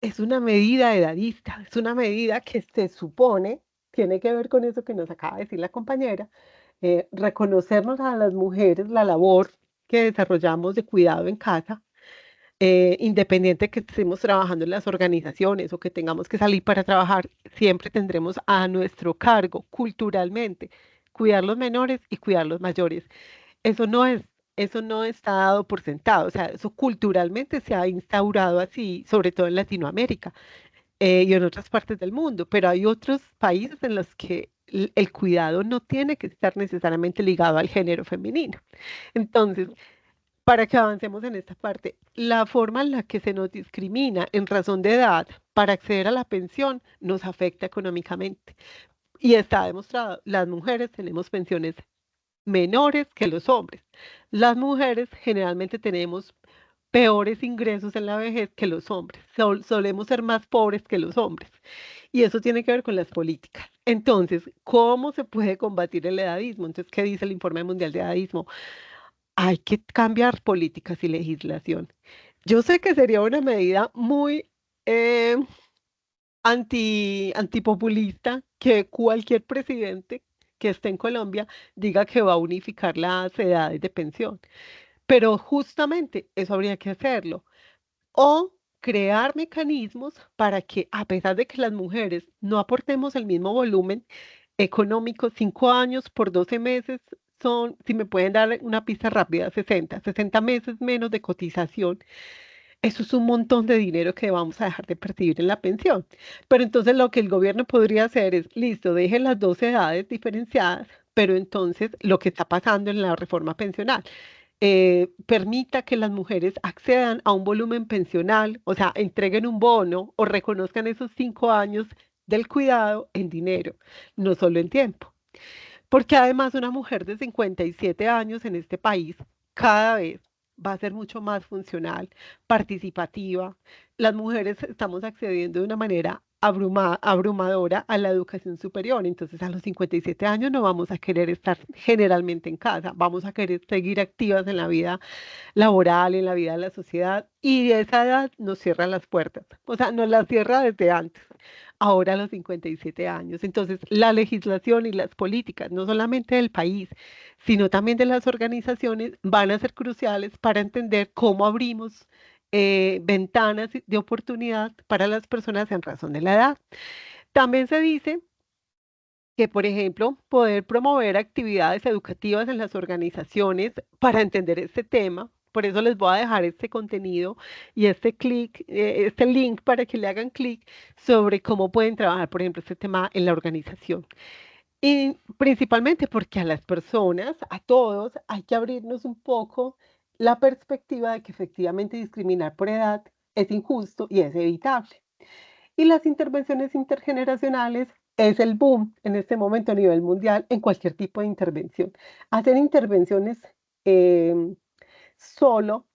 es una medida edadista, es una medida que se supone, tiene que ver con eso que nos acaba de decir la compañera, reconocernos a las mujeres la labor que desarrollamos de cuidado en casa, independiente que estemos trabajando en las organizaciones o que tengamos que salir para trabajar, siempre tendremos a nuestro cargo culturalmente cuidar los menores y cuidar los mayores. Eso no es, eso no está dado por sentado, o sea, eso culturalmente se ha instaurado así, sobre todo en Latinoamérica y en otras partes del mundo, pero hay otros países en los que el cuidado no tiene que estar necesariamente ligado al género femenino. Entonces, para que avancemos en esta parte, la forma en la que se nos discrimina en razón de edad para acceder a la pensión nos afecta económicamente. Y está demostrado, las mujeres tenemos pensiones menores que los hombres. Las mujeres generalmente tenemos peores ingresos en la vejez que los hombres. Solemos ser más pobres que los hombres. Y eso tiene que ver con las políticas. Entonces, ¿cómo se puede combatir el edadismo? Entonces, ¿qué dice el Informe Mundial de Edadismo? Hay que cambiar políticas y legislación. Yo sé que sería una medida muy eh, antipopulista que cualquier presidente que esté en Colombia diga que va a unificar las edades de pensión. Pero justamente eso habría que hacerlo. O crear mecanismos para que, a pesar de que las mujeres no aportemos el mismo volumen económico, 5 años por 12 meses son, si me pueden dar una pista rápida, 60 meses menos de cotización. Eso es un montón de dinero que vamos a dejar de percibir en la pensión. Pero entonces lo que el gobierno podría hacer es, listo, dejen las dos edades diferenciadas, pero entonces lo que está pasando en la reforma pensional, permita que las mujeres accedan a un volumen pensional, o sea, entreguen un bono o reconozcan esos 5 años del cuidado en dinero, no solo en tiempo. Porque además una mujer de 57 años en este país cada vez va a ser mucho más funcional, participativa. Las mujeres estamos accediendo de una manera abrumadora a la educación superior. Entonces a los 57 años no vamos a querer estar generalmente en casa, vamos a querer seguir activas en la vida laboral, en la vida de la sociedad, y esa edad nos cierra las puertas, o sea, nos las cierra desde antes, ahora a los 57 años. Entonces, la legislación y las políticas, no solamente del país, sino también de las organizaciones, van a ser cruciales para entender cómo abrimos ventanas de oportunidad para las personas en razón de la edad. También se dice que, por ejemplo, poder promover actividades educativas en las organizaciones para entender este tema. Por eso les voy a dejar este contenido y este link para que le hagan clic sobre cómo pueden trabajar, por ejemplo, este tema en la organización. Y principalmente porque a las personas, a todos, hay que abrirnos un poco la perspectiva de que efectivamente discriminar por edad es injusto y es evitable. Y las intervenciones intergeneracionales es el boom en este momento a nivel mundial en cualquier tipo de intervención. Hacer intervenciones solo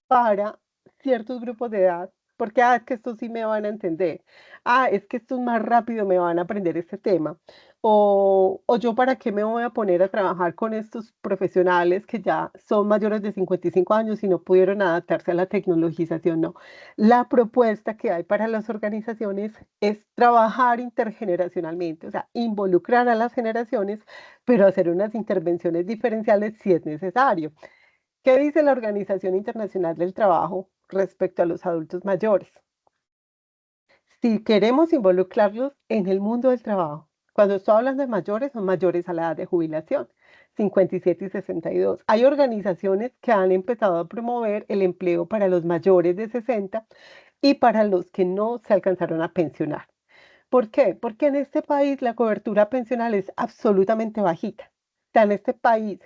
para ciertos grupos de edad, porque es que estos sí me van a entender, es que estos más rápido me van a aprender este tema, o yo para qué me voy a poner a trabajar con estos profesionales que ya son mayores de 55 años y no pudieron adaptarse a la tecnologización, no. La propuesta que hay para las organizaciones es trabajar intergeneracionalmente, o sea, involucrar a las generaciones, pero hacer unas intervenciones diferenciales si es necesario. ¿Qué dice la Organización Internacional del Trabajo respecto a los adultos mayores? Si queremos involucrarlos en el mundo del trabajo, cuando estoy hablando de mayores, son mayores a la edad de jubilación, 57 y 62. Hay organizaciones que han empezado a promover el empleo para los mayores de 60 y para los que no se alcanzaron a pensionar. ¿Por qué? Porque en este país la cobertura pensional es absolutamente bajita. O sea, en este país,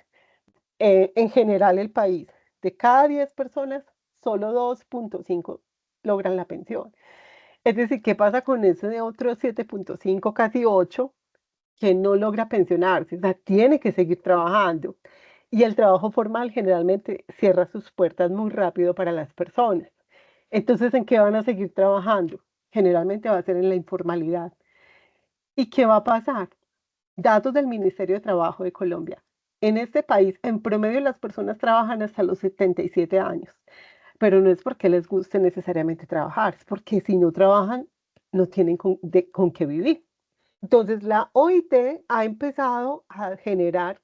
en general el país, de cada 10 personas, solo 2.5 logran la pensión. Es decir, ¿qué pasa con ese de otros 7.5, casi 8, que no logra pensionarse? O sea, tiene que seguir trabajando. Y el trabajo formal generalmente cierra sus puertas muy rápido para las personas. Entonces, ¿en qué van a seguir trabajando? Generalmente va a ser en la informalidad. ¿Y qué va a pasar? Datos del Ministerio de Trabajo de Colombia. En este país, en promedio, las personas trabajan hasta los 77 años, pero no es porque les guste necesariamente trabajar, es porque si no trabajan, no tienen con qué vivir. Entonces, la OIT ha empezado a generar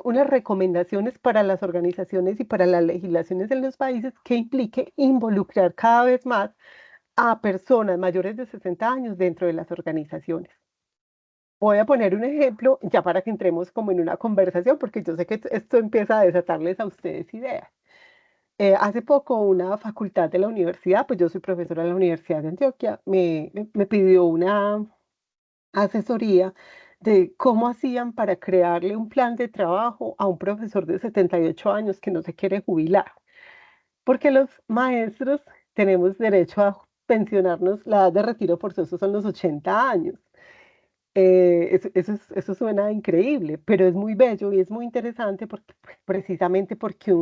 unas recomendaciones para las organizaciones y para las legislaciones en los países que implique involucrar cada vez más a personas mayores de 60 años dentro de las organizaciones. Voy a poner un ejemplo ya para que entremos como en una conversación, porque yo sé que esto empieza a desatarles a ustedes ideas. Hace poco una facultad de la universidad, pues yo soy profesora de la Universidad de Antioquia, me pidió una asesoría de cómo hacían para crearle un plan de trabajo a un profesor de 78 años que no se quiere jubilar. Porque los maestros tenemos derecho a pensionarnos, la edad de retiro forzoso son los 80 años. Eso suena increíble, pero es muy bello y es muy interesante porque, precisamente porque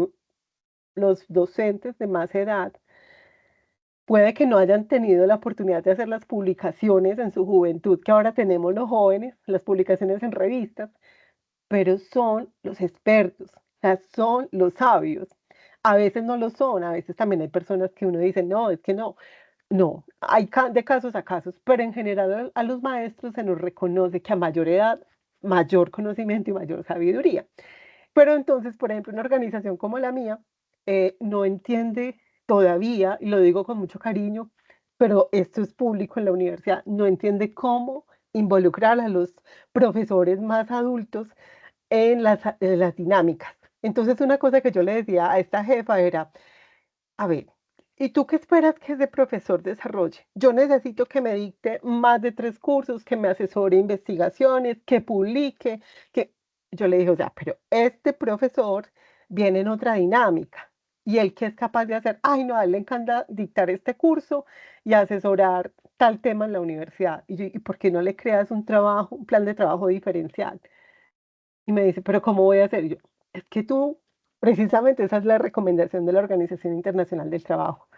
los docentes de más edad puede que no hayan tenido la oportunidad de hacer las publicaciones en su juventud que ahora tenemos los jóvenes, las publicaciones en revistas, pero son los expertos, o sea, son los sabios. A veces no lo son, a veces también hay personas que uno dice, no, es que no. No, hay de casos a casos, pero en general a los maestros se nos reconoce que a mayor edad, mayor conocimiento y mayor sabiduría. Pero entonces, por ejemplo, una organización como la mía no entiende todavía, y lo digo con mucho cariño, pero esto es público en la universidad, no entiende cómo involucrar a los profesores más adultos en las dinámicas. Entonces, una cosa que yo le decía a esta jefa era, a ver, ¿y tú qué esperas que ese profesor desarrolle? Yo necesito que me dicte más de 3 cursos, que me asesore investigaciones, que publique, que... Yo le dije, o sea, pero este profesor viene en otra dinámica. Y él que es capaz de hacer, ay, no, a él le encanta dictar este curso y asesorar tal tema en la universidad. Y yo, ¿y por qué no le creas un trabajo, un plan de trabajo diferencial? Y me dice, pero ¿cómo voy a hacer? Y yo, es que tú, precisamente esa es la recomendación de la Organización Internacional del Trabajo.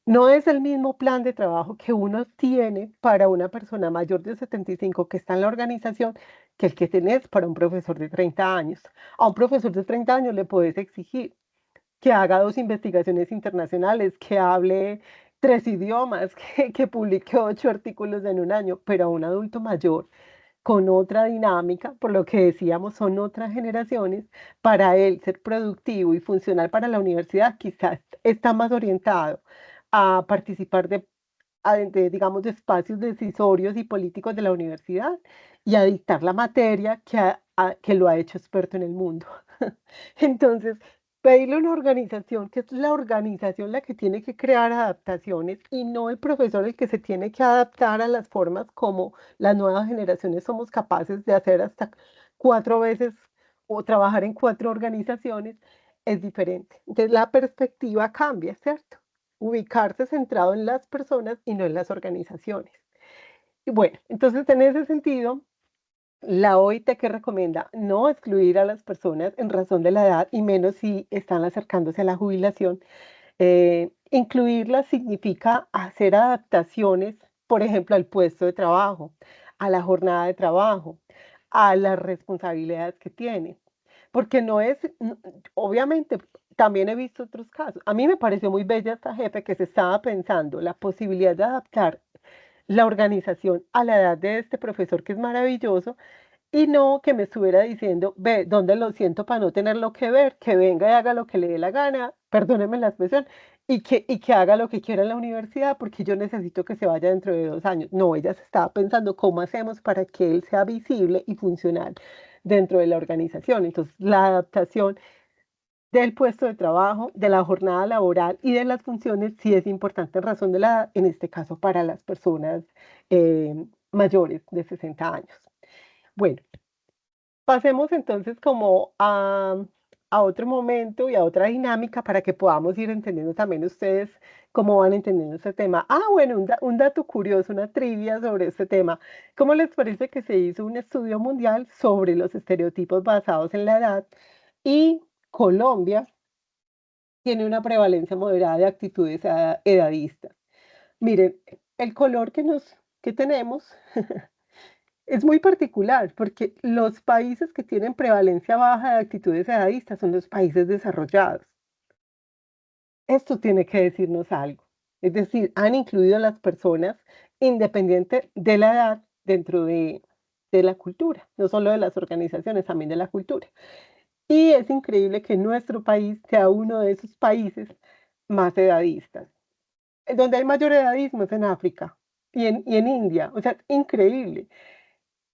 No es el mismo plan de trabajo que uno tiene para una persona mayor de 75 que está en la organización que el que tenés para un profesor de 30 años. A un profesor de 30 años le puedes exigir que haga 2 investigaciones internacionales, que hable 3 idiomas, que publique 8 artículos en un año, pero a un adulto mayor con otra dinámica, por lo que decíamos, son otras generaciones, para él ser productivo y funcional para la universidad, quizás está más orientado a participar digamos, de espacios decisorios y políticos de la universidad y a dictar la materia que lo ha hecho experto en el mundo. Entonces, pedirle a una organización, que es la organización la que tiene que crear adaptaciones y no el profesor el que se tiene que adaptar a las formas como las nuevas generaciones somos capaces de hacer hasta 4 veces o trabajar en 4 organizaciones, es diferente. Entonces, la perspectiva cambia, ¿cierto? Ubicarse centrado en las personas y no en las organizaciones. Y bueno, entonces en ese sentido, la OIT que recomienda no excluir a las personas en razón de la edad y menos si están acercándose a la jubilación. Incluirlas significa hacer adaptaciones, por ejemplo, al puesto de trabajo, a la jornada de trabajo, a las responsabilidades que tienen. Porque no es, obviamente, también he visto otros casos. A mí me pareció muy bella esta jefe que se estaba pensando la posibilidad de adaptar la organización a la edad de este profesor que es maravilloso y no que me estuviera diciendo, ve, ¿dónde lo siento para no tenerlo que ver? Que venga y haga lo que le dé la gana, perdónenme la expresión, y que haga lo que quiera en la universidad porque yo necesito que se vaya dentro de 2 años. No, ella se estaba pensando cómo hacemos para que él sea visible y funcional dentro de la organización. Entonces, la adaptación del puesto de trabajo, de la jornada laboral y de las funciones sí es importante en razón de la edad, en este caso para las personas mayores de 60 años. Bueno, pasemos entonces como a otro momento y a otra dinámica para que podamos ir entendiendo también ustedes cómo van entendiendo este tema. Ah, bueno, un dato curioso, una trivia sobre este tema. ¿Cómo les parece que se hizo un estudio mundial sobre los estereotipos basados en la edad? Y Colombia tiene una prevalencia moderada de actitudes edadistas. Miren, el color que tenemos es muy particular porque los países que tienen prevalencia baja de actitudes edadistas son los países desarrollados. Esto tiene que decirnos algo. Es decir, han incluido a las personas independiente de la edad dentro de la cultura, no solo de las organizaciones, también de la cultura. Y es increíble que nuestro país sea uno de esos países más edadistas. Donde hay mayor edadismo es en África y en India. O sea, es increíble.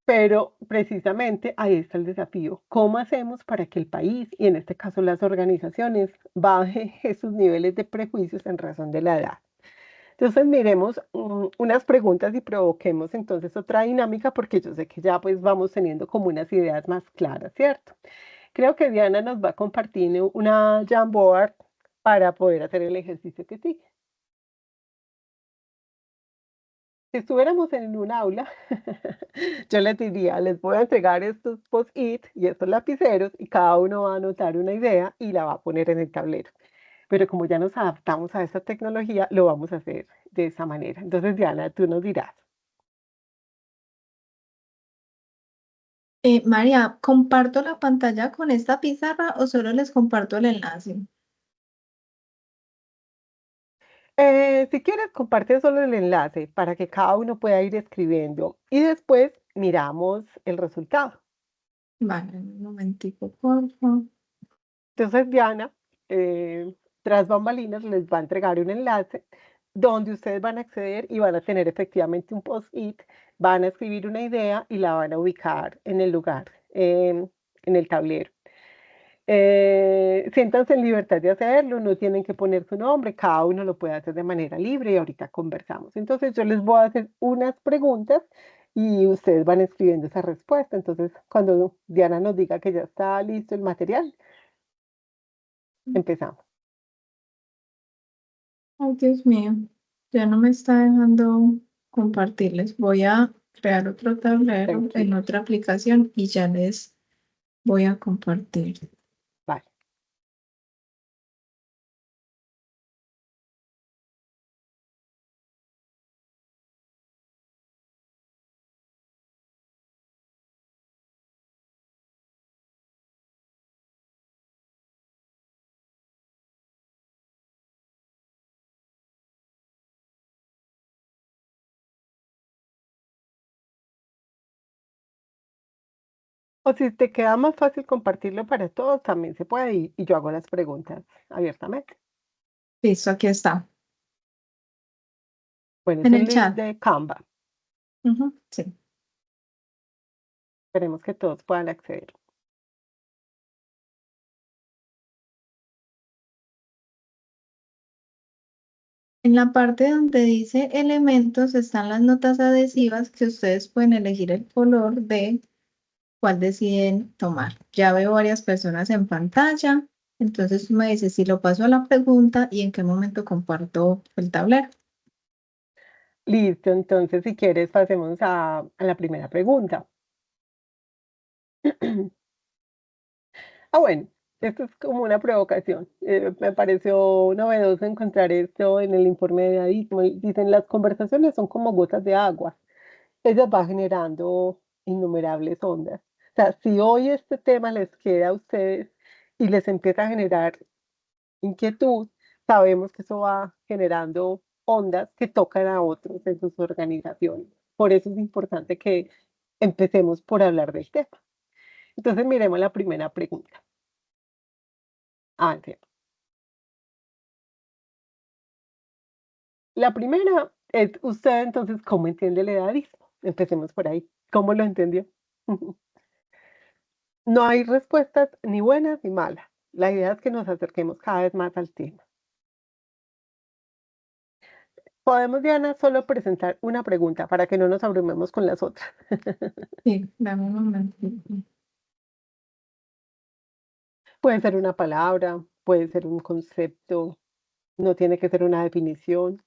Pero precisamente ahí está el desafío. ¿Cómo hacemos para que el país, y en este caso las organizaciones, baje esos niveles de prejuicios en razón de la edad? Entonces miremos unas preguntas y provoquemos entonces otra dinámica porque yo sé que ya pues vamos teniendo como unas ideas más claras, ¿cierto? Creo que Diana nos va a compartir una Jamboard para poder hacer el ejercicio que sigue. Si estuviéramos en un aula, yo les diría, les voy a entregar estos post-it y estos lapiceros y cada uno va a anotar una idea y la va a poner en el tablero. Pero como ya nos adaptamos a esta tecnología, lo vamos a hacer de esa manera. Entonces, Diana, tú nos dirás. María, ¿comparto la pantalla con esta pizarra o solo les comparto el enlace? Si quieres, comparte solo el enlace para que cada uno pueda ir escribiendo y después miramos el resultado. Vale, un momentico, por favor. Entonces, Diana, tras bambalinas, les va a entregar un enlace donde ustedes van a acceder y van a tener efectivamente un post-it, van a escribir una idea y la van a ubicar en el lugar en el tablero. Siéntanse en libertad de hacerlo, no tienen que poner su nombre, cada uno lo puede hacer de manera libre y ahorita conversamos. Entonces yo les voy a hacer unas preguntas y ustedes van escribiendo esa respuesta. Entonces cuando Diana nos diga que ya está listo el material, empezamos. Ay, Dios mío, ya no me está dejando compartirles. Voy a crear otro tablero en Tranquila. otra aplicación y ya les voy a compartir. Vale. O si te queda más fácil compartirlo para todos, también se puede y yo hago las preguntas abiertamente. Listo, aquí está, Bueno, es en un el link chat. de Canva. Sí. Esperemos que todos puedan acceder. En la parte donde dice elementos están las notas adhesivas que ustedes pueden elegir el color de cuál deciden tomar. Ya veo varias personas en pantalla, entonces tú me dices si lo paso a la pregunta y en qué momento comparto el tablero. Listo, entonces si quieres pasemos a la primera pregunta. Bueno, esto es como una provocación. Me pareció novedoso encontrar esto en el informe de Adismo. Dicen, las conversaciones son como gotas de agua. Ellas van generando innumerables ondas. O sea, si hoy este tema les queda a ustedes y les empieza a generar inquietud, sabemos que eso va generando ondas que tocan a otros en sus organizaciones. Por eso es importante que empecemos por hablar del tema. Entonces, miremos la primera pregunta. Sí. La primera es, usted entonces, ¿cómo entiende el edadismo? Empecemos por ahí. ¿Cómo lo entendió? No hay respuestas ni buenas ni malas. La idea es que nos acerquemos cada vez más al tema. Podemos, Diana, solo presentar una pregunta para que no nos abrumemos con las otras. Sí, dame un momentito. Puede ser una palabra, puede ser un concepto, no tiene que ser una definición.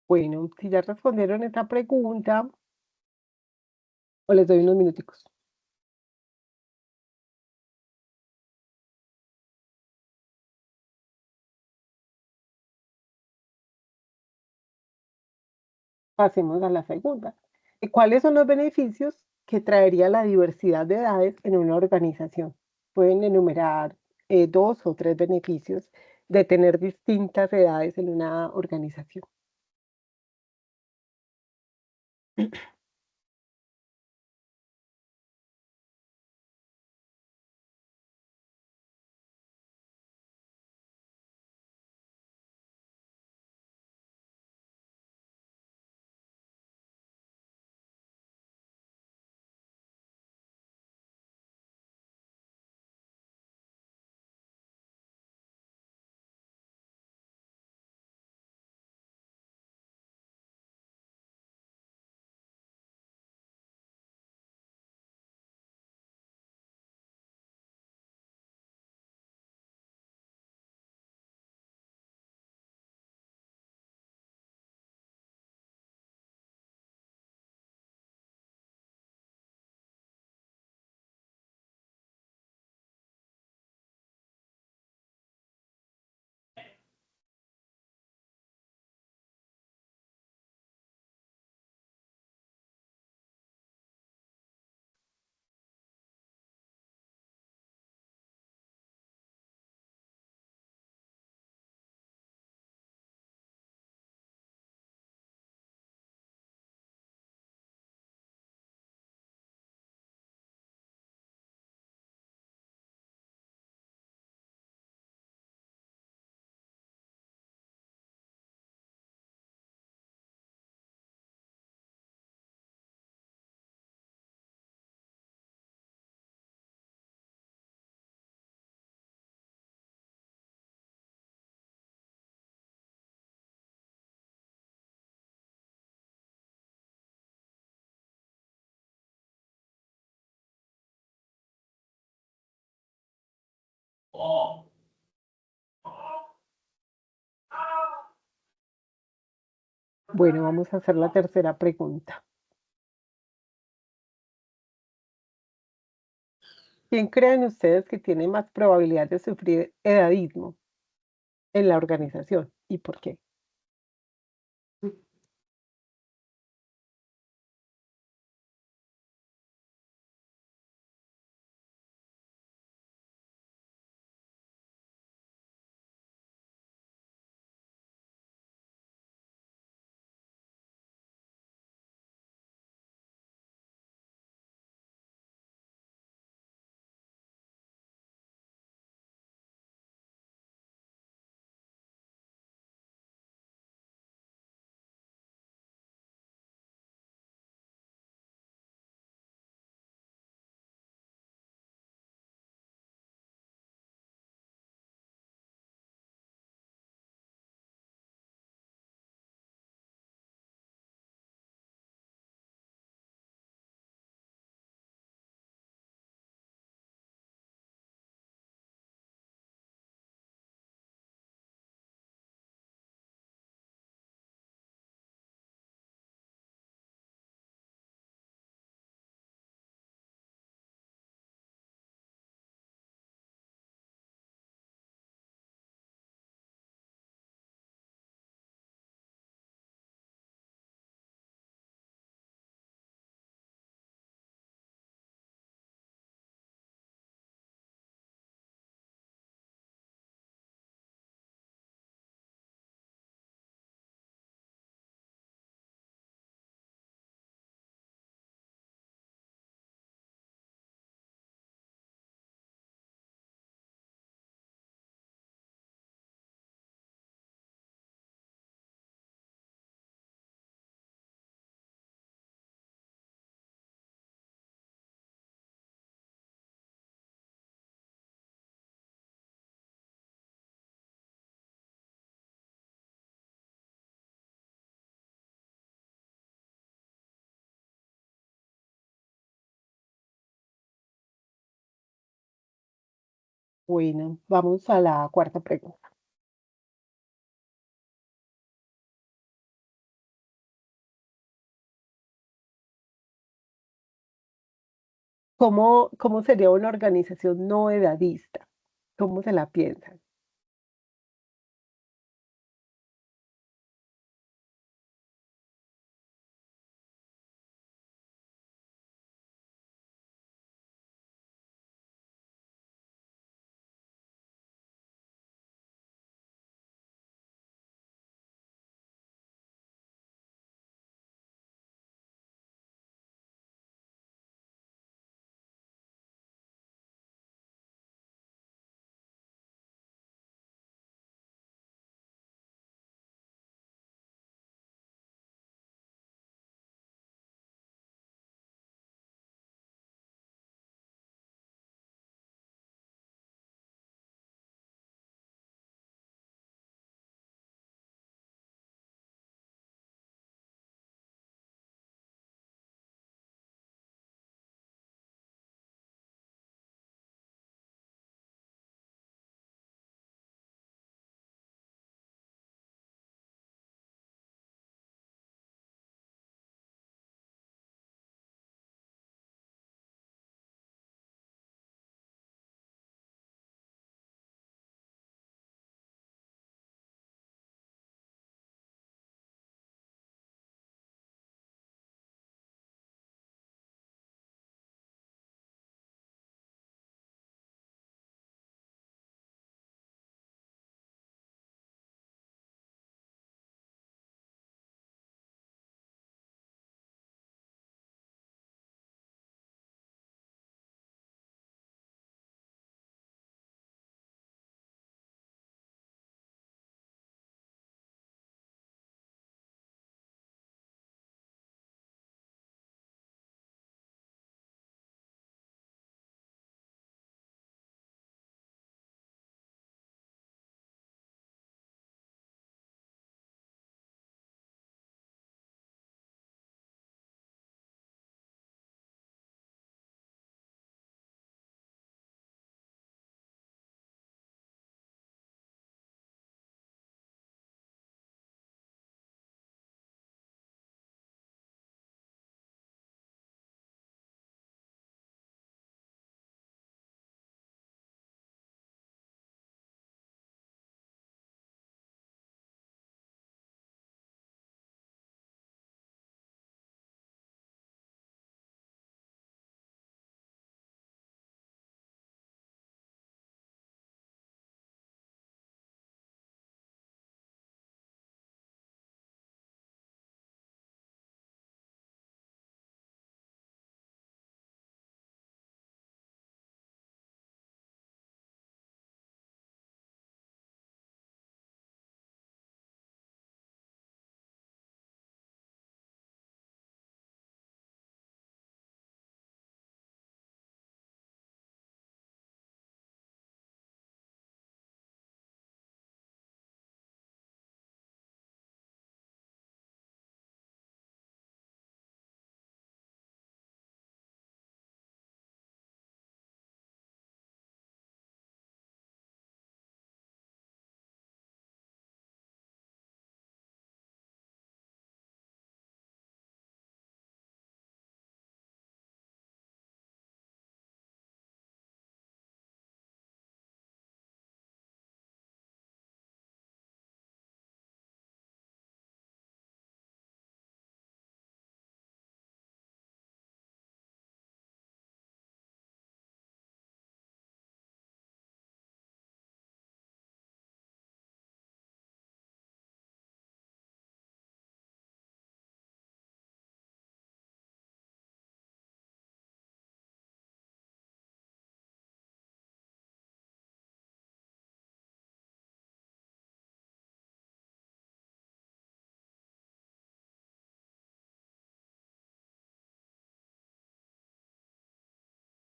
Bueno, si ya respondieron esta pregunta, o les doy unos minuticos. Pasemos a la segunda. ¿Cuáles son los beneficios que traería la diversidad de edades en una organización? Pueden enumerar 2 o 3 beneficios de tener distintas edades en una organización. Bueno, vamos a hacer la tercera pregunta. ¿Quién creen ustedes que tiene más probabilidad de sufrir edadismo en la organización y por qué? Bueno, vamos a la cuarta pregunta. ¿Cómo sería una organización no edadista? ¿Cómo se la piensan?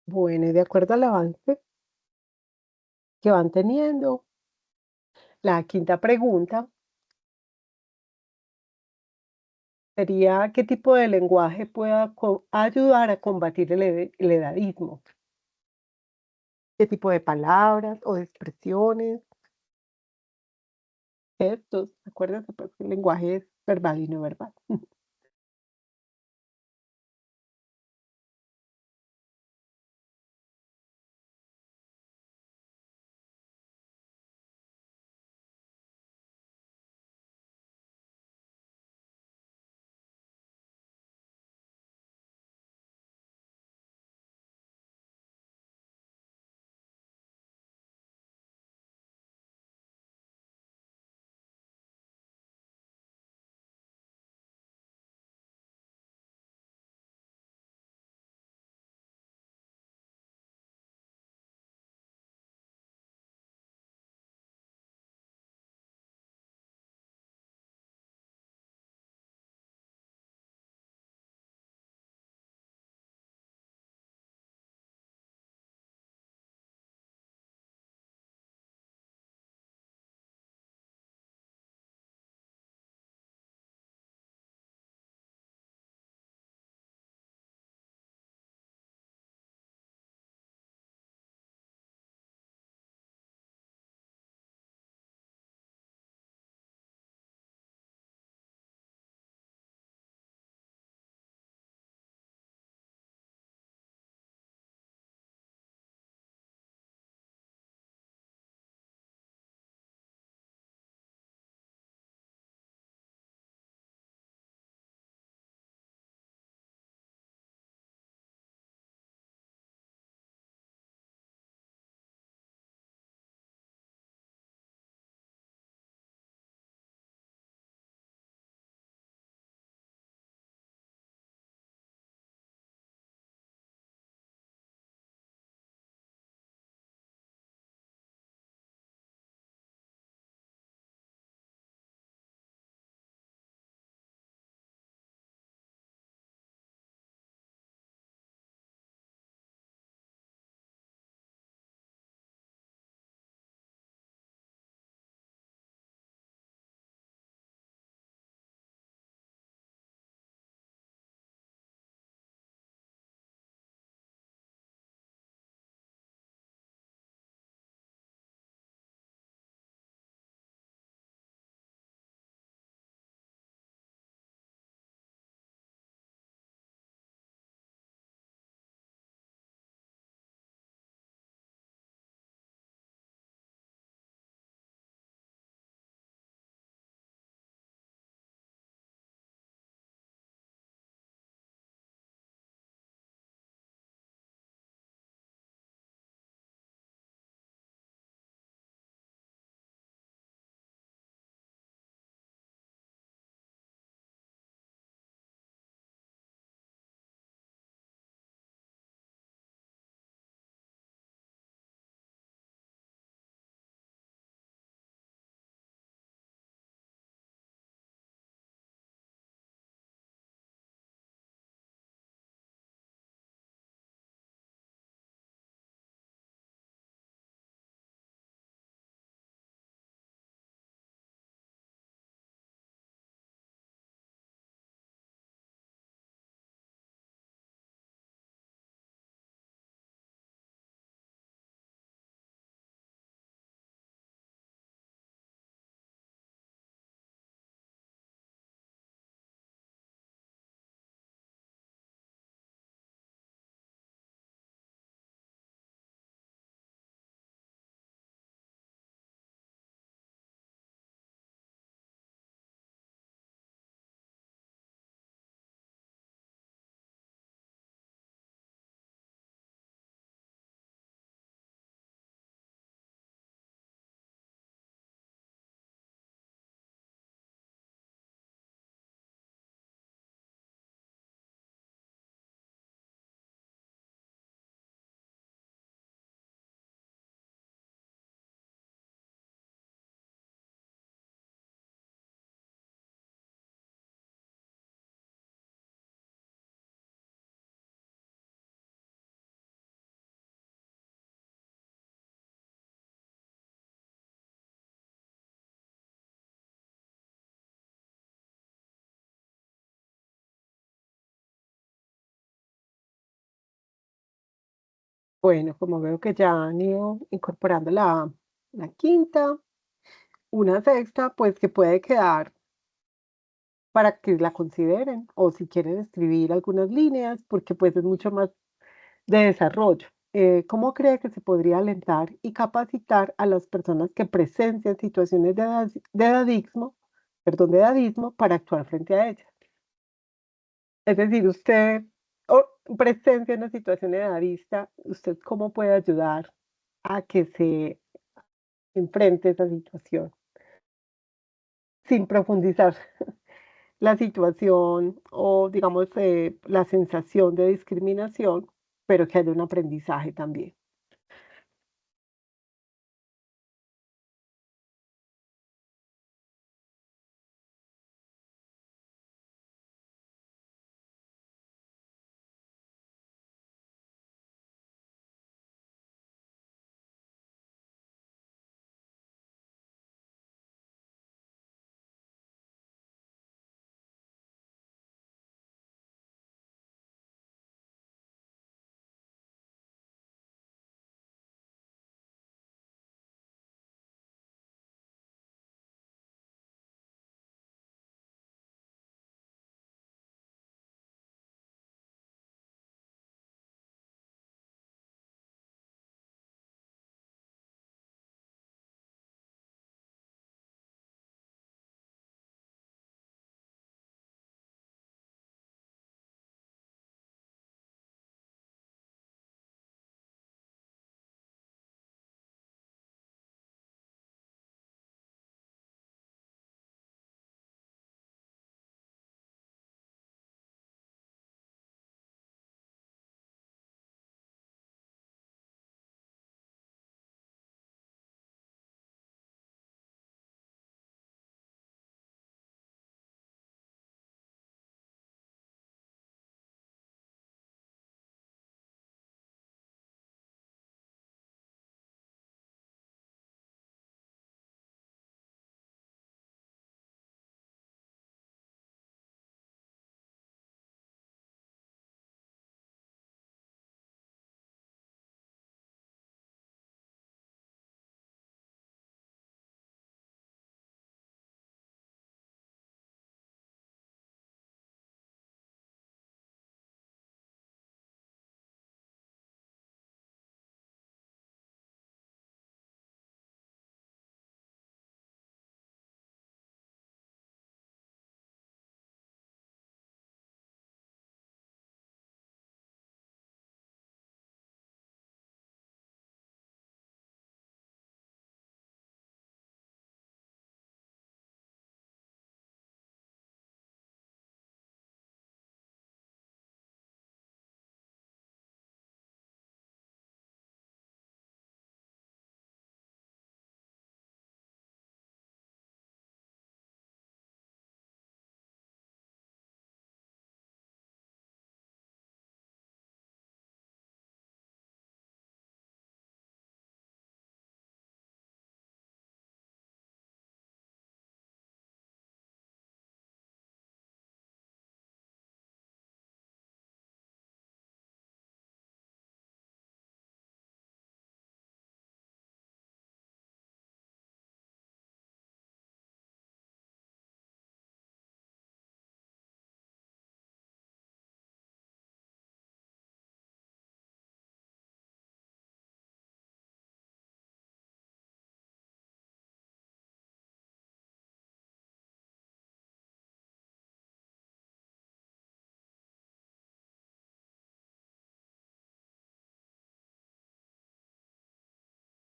Bueno, y de acuerdo al avance que van teniendo, la quinta pregunta sería, ¿qué tipo de lenguaje pueda ayudar a combatir el edadismo? ¿Qué tipo de palabras o de expresiones, gestos? Acuérdense, pues, que el lenguaje es verbal y no verbal. Bueno, como veo que ya han ido incorporando la quinta, una sexta, pues que puede quedar para que la consideren o si quieren escribir algunas líneas, porque pues es mucho más de desarrollo. ¿Cómo cree que se podría alentar y capacitar a las personas que presencian situaciones de edadismo, perdón, de edadismo para actuar frente a ellas? Es decir, usted presencia una situación edadista, ¿usted cómo puede ayudar a que se enfrente esa situación sin profundizar la situación o, digamos, la sensación de discriminación, pero que haya un aprendizaje también?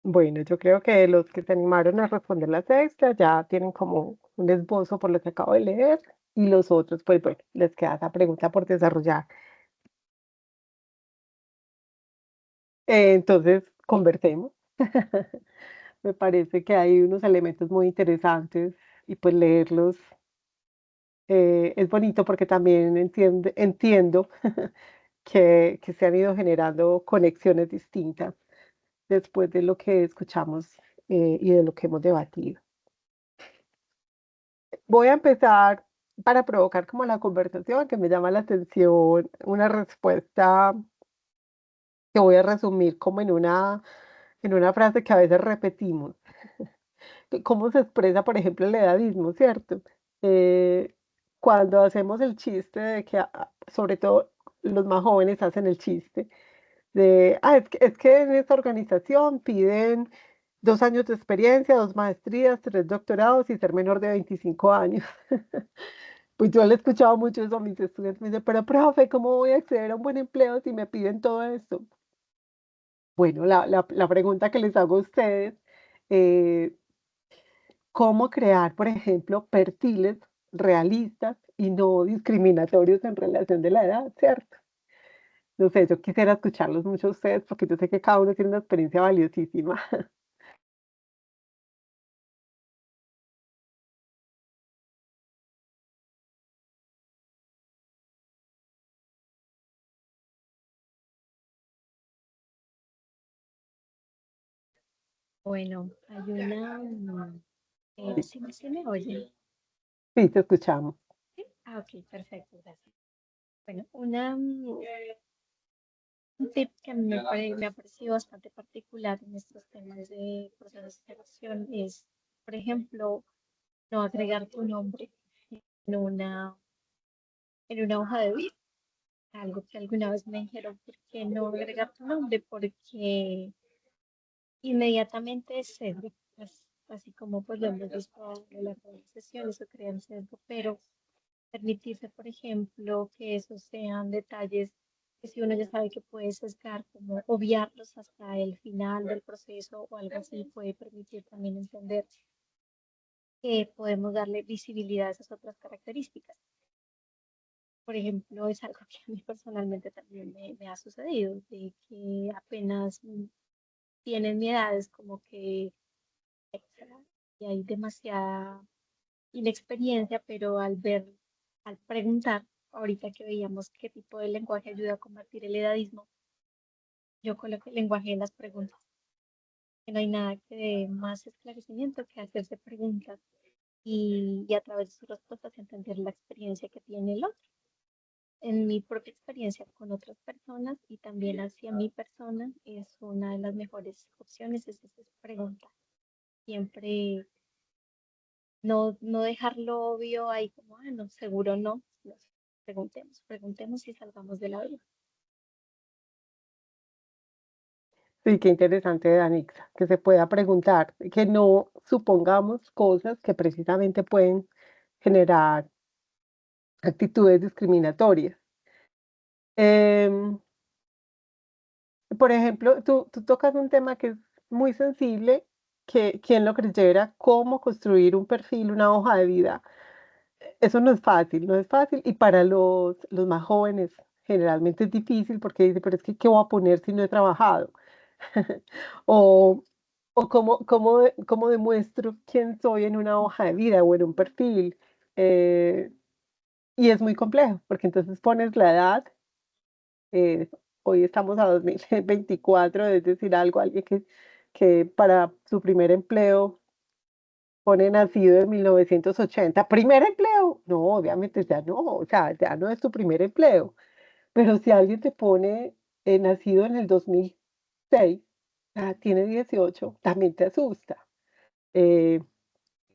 Bueno, yo creo que los que se animaron a responder la sexta ya tienen como un esbozo por lo que acabo de leer y los otros, pues bueno, les queda esa pregunta por desarrollar. Entonces, conversemos. Me parece que hay unos elementos muy interesantes y pues leerlos es bonito porque también entiendo que se han ido generando conexiones distintas después de lo que escuchamos y de lo que hemos debatido. Voy a empezar para provocar como la conversación, que me llama la atención una respuesta que voy a resumir como en una frase que a veces repetimos. ¿Cómo se expresa, por ejemplo, el edadismo, cierto? Eh, Cuando hacemos el chiste de que, sobre todo los más jóvenes hacen el chiste de, es que en esta organización piden 2 años de experiencia, 2 maestrías, 3 doctorados y ser menor de 25 años. Pues yo le he escuchado mucho eso a mis estudiantes, me dicen, pero profe, ¿cómo voy a acceder a un buen empleo si me piden todo esto? Bueno, la pregunta que les hago a ustedes, eh, ¿cómo crear, por ejemplo, perfiles realistas y no discriminatorios en relación de la edad, cierto? No sé, yo quisiera escucharlos mucho a ustedes porque yo sé que cada uno tiene una experiencia valiosísima. Bueno, hay una, ¿sí me oyen? Sí, te escuchamos. ¿Sí? Ah, ok, perfecto, gracias. Bueno, un tip que a mí me ha parecido bastante particular en estos temas de procesos de selección es, por ejemplo, no agregar tu nombre en una hoja de vida. Algo que alguna vez me dijeron, ¿por qué no agregar tu nombre? Porque inmediatamente es sesgo, así como pues lo hemos visto a lo largo de las sesiones, eso crea un sesgo, pero permitirse, por ejemplo, que esos sean detalles que si uno ya sabe que puede sesgar, como obviarlos hasta el final del proceso o algo así, puede permitir también entender que podemos darle visibilidad a esas otras características. Por ejemplo, es algo que a mí personalmente también me ha sucedido, de que apenas tienen mi edad, es como que y hay demasiada inexperiencia, pero al preguntar, ahorita que veíamos qué tipo de lenguaje ayuda a combatir el edadismo, yo coloqué el lenguaje en las preguntas, que no hay nada que dé más esclarecimiento que hacerse preguntas y a través de sus respuestas entender la experiencia que tiene el otro. En mi propia experiencia con otras personas y también hacia mi persona es una de las mejores opciones, es preguntar. Siempre no dejarlo obvio ahí como, no, seguro no. No, preguntemos y salgamos de la duda. Sí, qué interesante, Danixa, que se pueda preguntar, que no supongamos cosas que precisamente pueden generar actitudes discriminatorias. Em, por ejemplo, tú tocas un tema que es muy sensible, que quien lo creyera, cómo construir un perfil, una hoja de vida. Eso no es fácil, no es fácil. Y para los más jóvenes generalmente es difícil porque dice, pero es que ¿qué voy a poner si no he trabajado? O, o cómo demuestro quién soy en una hoja de vida o en un perfil. Eh, y es muy complejo porque entonces pones la edad. eh, Hoy estamos a 2024, es decir, alguien que para su primer empleo pone nacido en 1980. ¿Primer empleo? No, obviamente ya no, o sea, ya no es tu primer empleo. Pero si alguien te pone nacido en el 2006, tiene 18, también te asusta. Eh,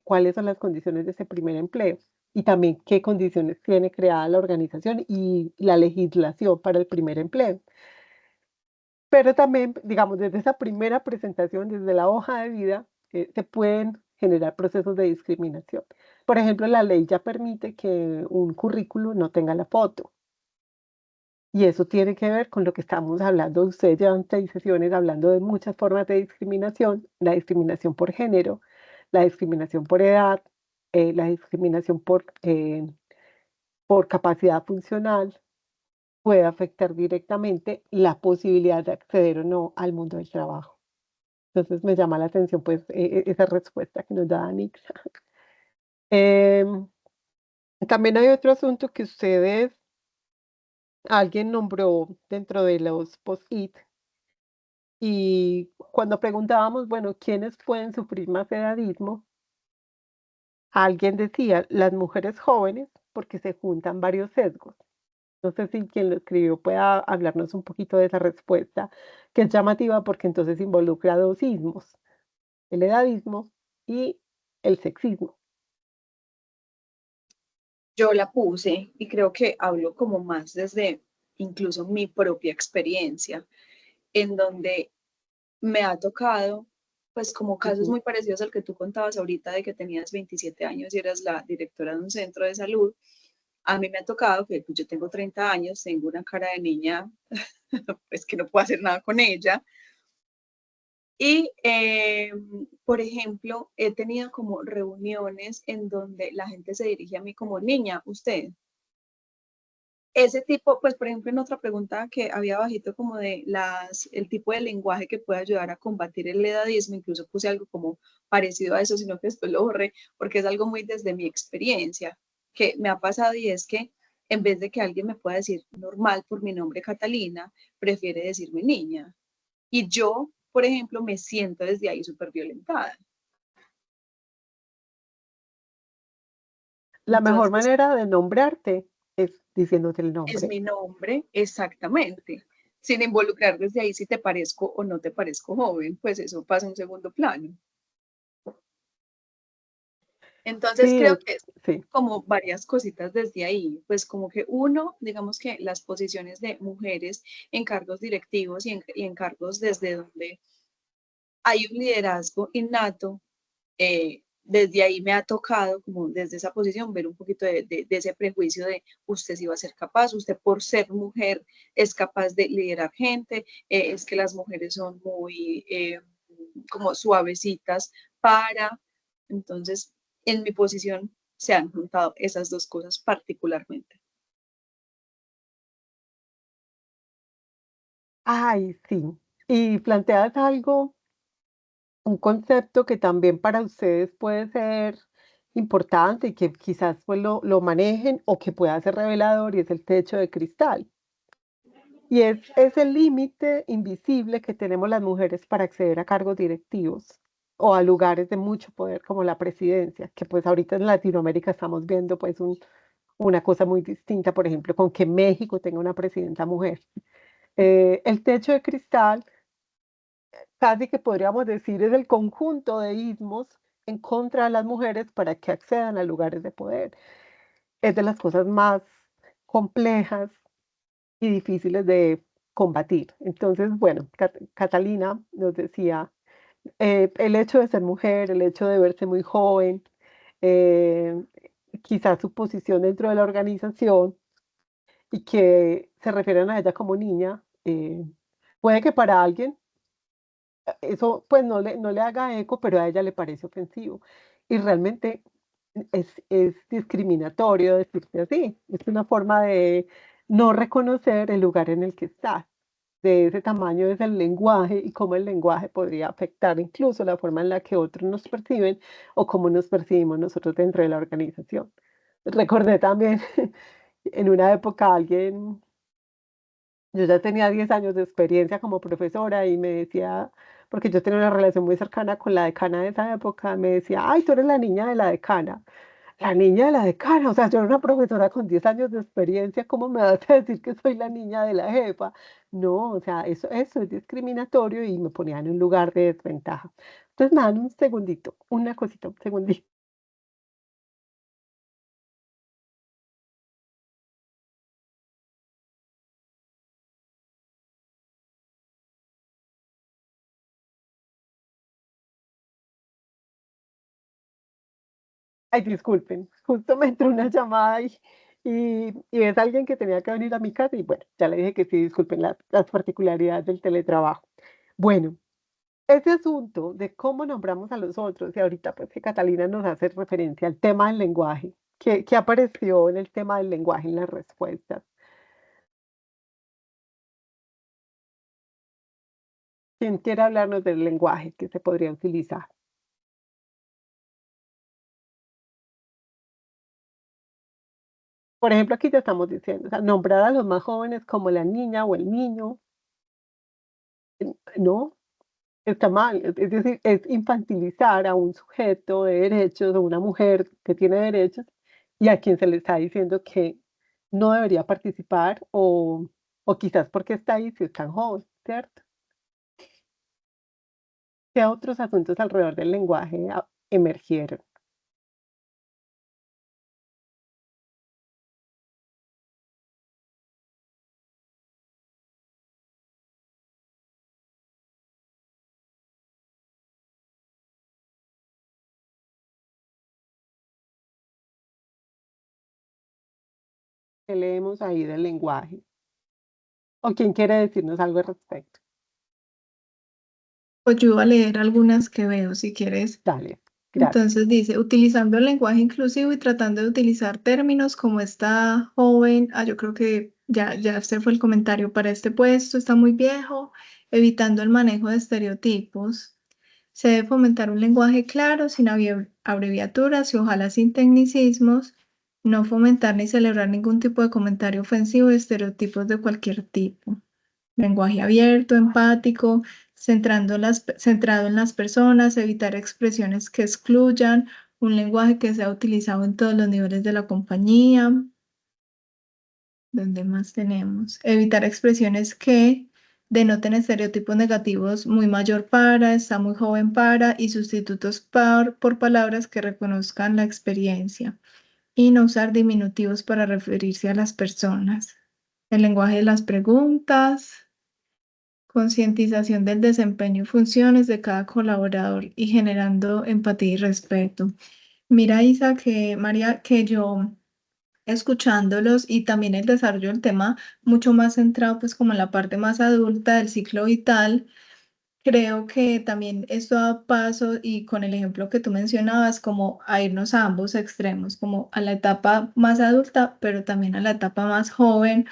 ¿Cuáles son las condiciones de ese primer empleo? Y también qué condiciones tiene creada la organización y la legislación para el primer empleo. Pero también, digamos, desde esa primera presentación, desde la hoja de vida, se pueden generar procesos de discriminación. Por ejemplo, la ley ya permite que un currículo no tenga la foto. Y eso tiene que ver con lo que estamos hablando. Ustedes llevan 6 sesiones hablando de muchas formas de discriminación, la discriminación por género, la discriminación por edad, la discriminación por capacidad funcional, puede afectar directamente la posibilidad de acceder o no al mundo del trabajo. Entonces me llama la atención pues esa respuesta que nos da Anixa. Em, También hay otro asunto que alguien nombró dentro de los post-it y cuando preguntábamos, bueno, ¿quiénes pueden sufrir más edadismo? Alguien decía, las mujeres jóvenes porque se juntan varios sesgos. No sé si quien lo escribió pueda hablarnos un poquito de esa respuesta, que es llamativa porque entonces involucra dos ismos, el edadismo y el sexismo. Yo la puse y creo que hablo como más desde incluso mi propia experiencia, en donde me ha tocado, pues como casos Ujú. muy parecidos al que tú contabas ahorita de que tenías 27 años y eras la directora de un centro de salud. A mí me ha tocado que pues, yo tengo 30 años, tengo una cara de niña, pues que no puedo hacer nada con ella. Y, por ejemplo, he tenido como reuniones en donde la gente se dirige a mí como niña, usted. Ese tipo, pues por ejemplo, en otra pregunta que había bajito como de el tipo de lenguaje que puede ayudar a combatir el edadismo, incluso puse algo como parecido a eso, sino que después lo borré, porque es algo muy desde mi experiencia, que me ha pasado y es que en vez de que alguien me pueda decir normal por mi nombre Catalina, prefiere decirme niña. Y yo, por ejemplo, me siento desde ahí súper violentada. La mejor Entonces, manera de nombrarte es diciéndote el es nombre. mi nombre, exactamente. Sin involucrar desde ahí si te parezco o no te parezco joven, pues eso pasa a un segundo plano. Entonces Sí, creo que es sí. como varias cositas desde ahí, pues como que uno, digamos que las posiciones de mujeres en cargos directivos y en cargos desde donde hay un liderazgo innato, desde ahí me ha tocado, como desde esa posición, ver un poquito de ese prejuicio de usted sí va a ser capaz, usted por ser mujer es capaz de liderar gente, es que las mujeres son muy como suavecitas para, entonces en mi posición se han juntado esas dos cosas particularmente. Ay, sí. Y planteas algo, un concepto que también para ustedes puede ser importante y que quizás pues lo manejen o que pueda ser revelador y es el techo de cristal. Y es ese límite invisible que tenemos las mujeres para acceder a cargos directivos o a lugares de mucho poder como la presidencia, que pues ahorita en Latinoamérica estamos viendo pues una cosa muy distinta, por ejemplo, con que México tenga una presidenta mujer. El techo de cristal, casi que podríamos decir, es el conjunto de ismos en contra de las mujeres para que accedan a lugares de poder. Es de las cosas más complejas y difíciles de combatir. Entonces, bueno, Catalina nos decía, el hecho de ser mujer, el hecho de verse muy joven, eh, quizás su posición dentro de la organización y que se refieren a ella como niña, puede que para alguien eso pues no le haga eco, pero a ella le parece ofensivo. Y realmente es discriminatorio decirte así. Es una forma de no reconocer el lugar en el que estás. De ese tamaño es el lenguaje y cómo el lenguaje podría afectar incluso la forma en la que otros nos perciben o cómo nos percibimos nosotros dentro de la organización. Recordé también en una época alguien, yo ya tenía 10 años de experiencia como profesora y me decía, porque yo tenía una relación muy cercana con la decana de esa época, me decía, ay, tú eres la niña de la decana. La niña de la decana, o sea, yo era una profesora con 10 años de experiencia, ¿cómo me vas a decir que soy la niña de la jefa? No, o sea, eso es discriminatorio y me ponía en un lugar de desventaja. Entonces, nada, un segundito, una cosita, un segundito. Ay, disculpen, justo me entró una llamada y es alguien que tenía que venir a mi casa y bueno, ya le dije que sí, disculpen las particularidades del teletrabajo. Bueno, ese asunto de cómo nombramos a los otros, y ahorita pues que Catalina nos hace referencia al tema del lenguaje, ¿qué apareció en el tema del lenguaje en las respuestas? ¿Quién quiere hablarnos del lenguaje que se podría utilizar? Por ejemplo, aquí ya estamos diciendo, o sea, nombrar a los más jóvenes como la niña o el niño, no, está mal, es decir, es infantilizar a un sujeto de derechos o una mujer que tiene derechos y a quien se le está diciendo que no debería participar o quizás porque está ahí si es tan joven, ¿cierto? ¿Qué otros asuntos alrededor del lenguaje emergieron? ¿Qué leemos ahí del lenguaje? ¿O quién quiere decirnos algo al respecto? Pues yo voy a leer algunas que veo, si quieres. Dale, gracias. Entonces dice, utilizando el lenguaje inclusivo y tratando de utilizar términos como está joven, yo creo que ya este fue el comentario, para este puesto está muy viejo, evitando el manejo de estereotipos. Se debe fomentar un lenguaje claro, sin abreviaturas y ojalá sin tecnicismos, no fomentar ni celebrar ningún tipo de comentario ofensivo y estereotipos de cualquier tipo. Lenguaje abierto, empático, centrado en las personas, evitar expresiones que excluyan, un lenguaje que sea utilizado en todos los niveles de la compañía. ¿Dónde más tenemos? Evitar expresiones que denoten estereotipos negativos, muy mayor para, está muy joven para, y sustitutos por palabras que reconozcan la experiencia. Y no usar diminutivos para referirse a las personas. El lenguaje de las preguntas. Concientización del desempeño y funciones de cada colaborador y generando empatía y respeto. Mira, Isa, María, que yo escuchándolos y también el desarrollo del tema mucho más centrado pues como en la parte más adulta del ciclo vital, creo que también esto da paso y con el ejemplo que tú mencionabas, como a irnos a ambos extremos, como a la etapa más adulta, pero también a la etapa más joven,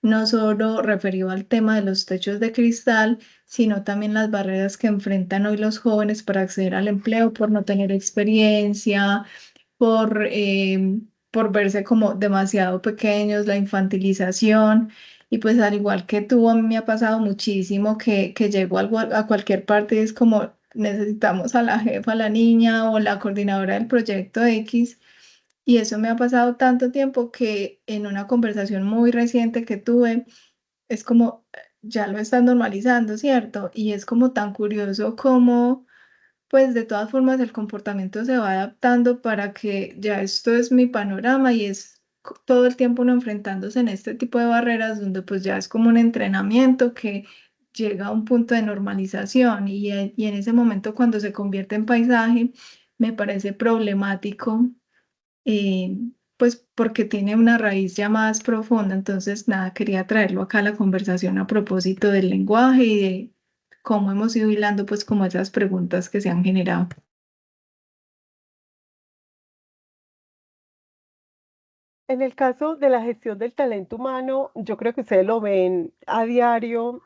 no solo referido al tema de los techos de cristal, sino también las barreras que enfrentan hoy los jóvenes para acceder al empleo por no tener experiencia, por verse como demasiado pequeños, la infantilización. Y pues al igual que tú, a mí me ha pasado muchísimo que llego a cualquier parte y es como necesitamos a la jefa, a la niña o la coordinadora del proyecto X. Y eso me ha pasado tanto tiempo que en una conversación muy reciente que tuve, es como ya lo están normalizando, ¿cierto? Y es como tan curioso como pues de todas formas el comportamiento se va adaptando para que ya esto es mi panorama y es todo el tiempo uno enfrentándose en este tipo de barreras donde pues ya es como un entrenamiento que llega a un punto de normalización y en ese momento cuando se convierte en paisaje me parece problemático, eh, pues porque tiene una raíz ya más profunda. Entonces nada, quería traerlo acá a la conversación a propósito del lenguaje y de cómo hemos ido hilando pues como esas preguntas que se han generado. En el caso de la gestión del talento humano, yo creo que ustedes lo ven a diario.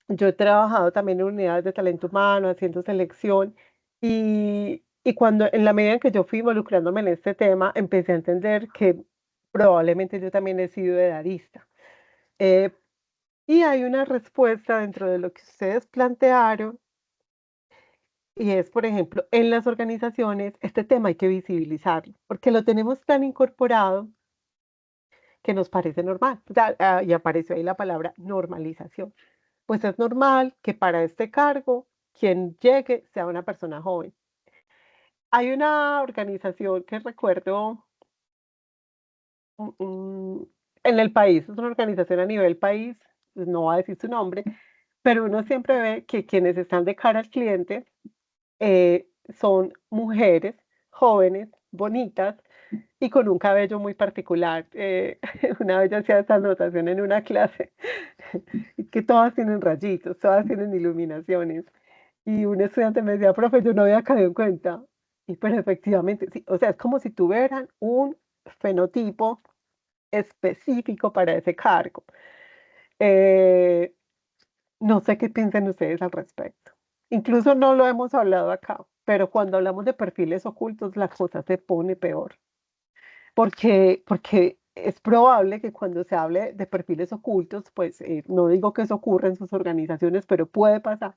Yo he trabajado también en unidades de talento humano, haciendo selección, y cuando, en la medida en que yo fui involucrándome en este tema, empecé a entender que probablemente yo también he sido edadista. Eh, y hay una respuesta dentro de lo que ustedes plantearon, y es, por ejemplo, en las organizaciones, este tema hay que visibilizarlo, porque lo tenemos tan incorporado que nos parece normal. O sea, y apareció ahí la palabra normalización. Pues es normal que para este cargo quien llegue sea una persona joven. Hay una organización que recuerdo mm, mm, en el país, es una organización a nivel país, pues no voy a decir su nombre, pero uno siempre ve que quienes están de cara al cliente son mujeres jóvenes, bonitas y con un cabello muy particular. Una vez yo hacía esta anotación en una clase, que todas tienen rayitos, todas tienen iluminaciones. Y un estudiante me decía, profe, yo no había caído en cuenta. Y pero efectivamente, sí, o sea, es como si tuvieran un fenotipo específico para ese cargo. Eh, no sé qué piensan ustedes al respecto. Incluso no lo hemos hablado acá, pero cuando hablamos de perfiles ocultos, la cosa se pone peor. Porque es probable que cuando se hable de perfiles ocultos, pues no digo que eso ocurra en sus organizaciones, pero puede pasar,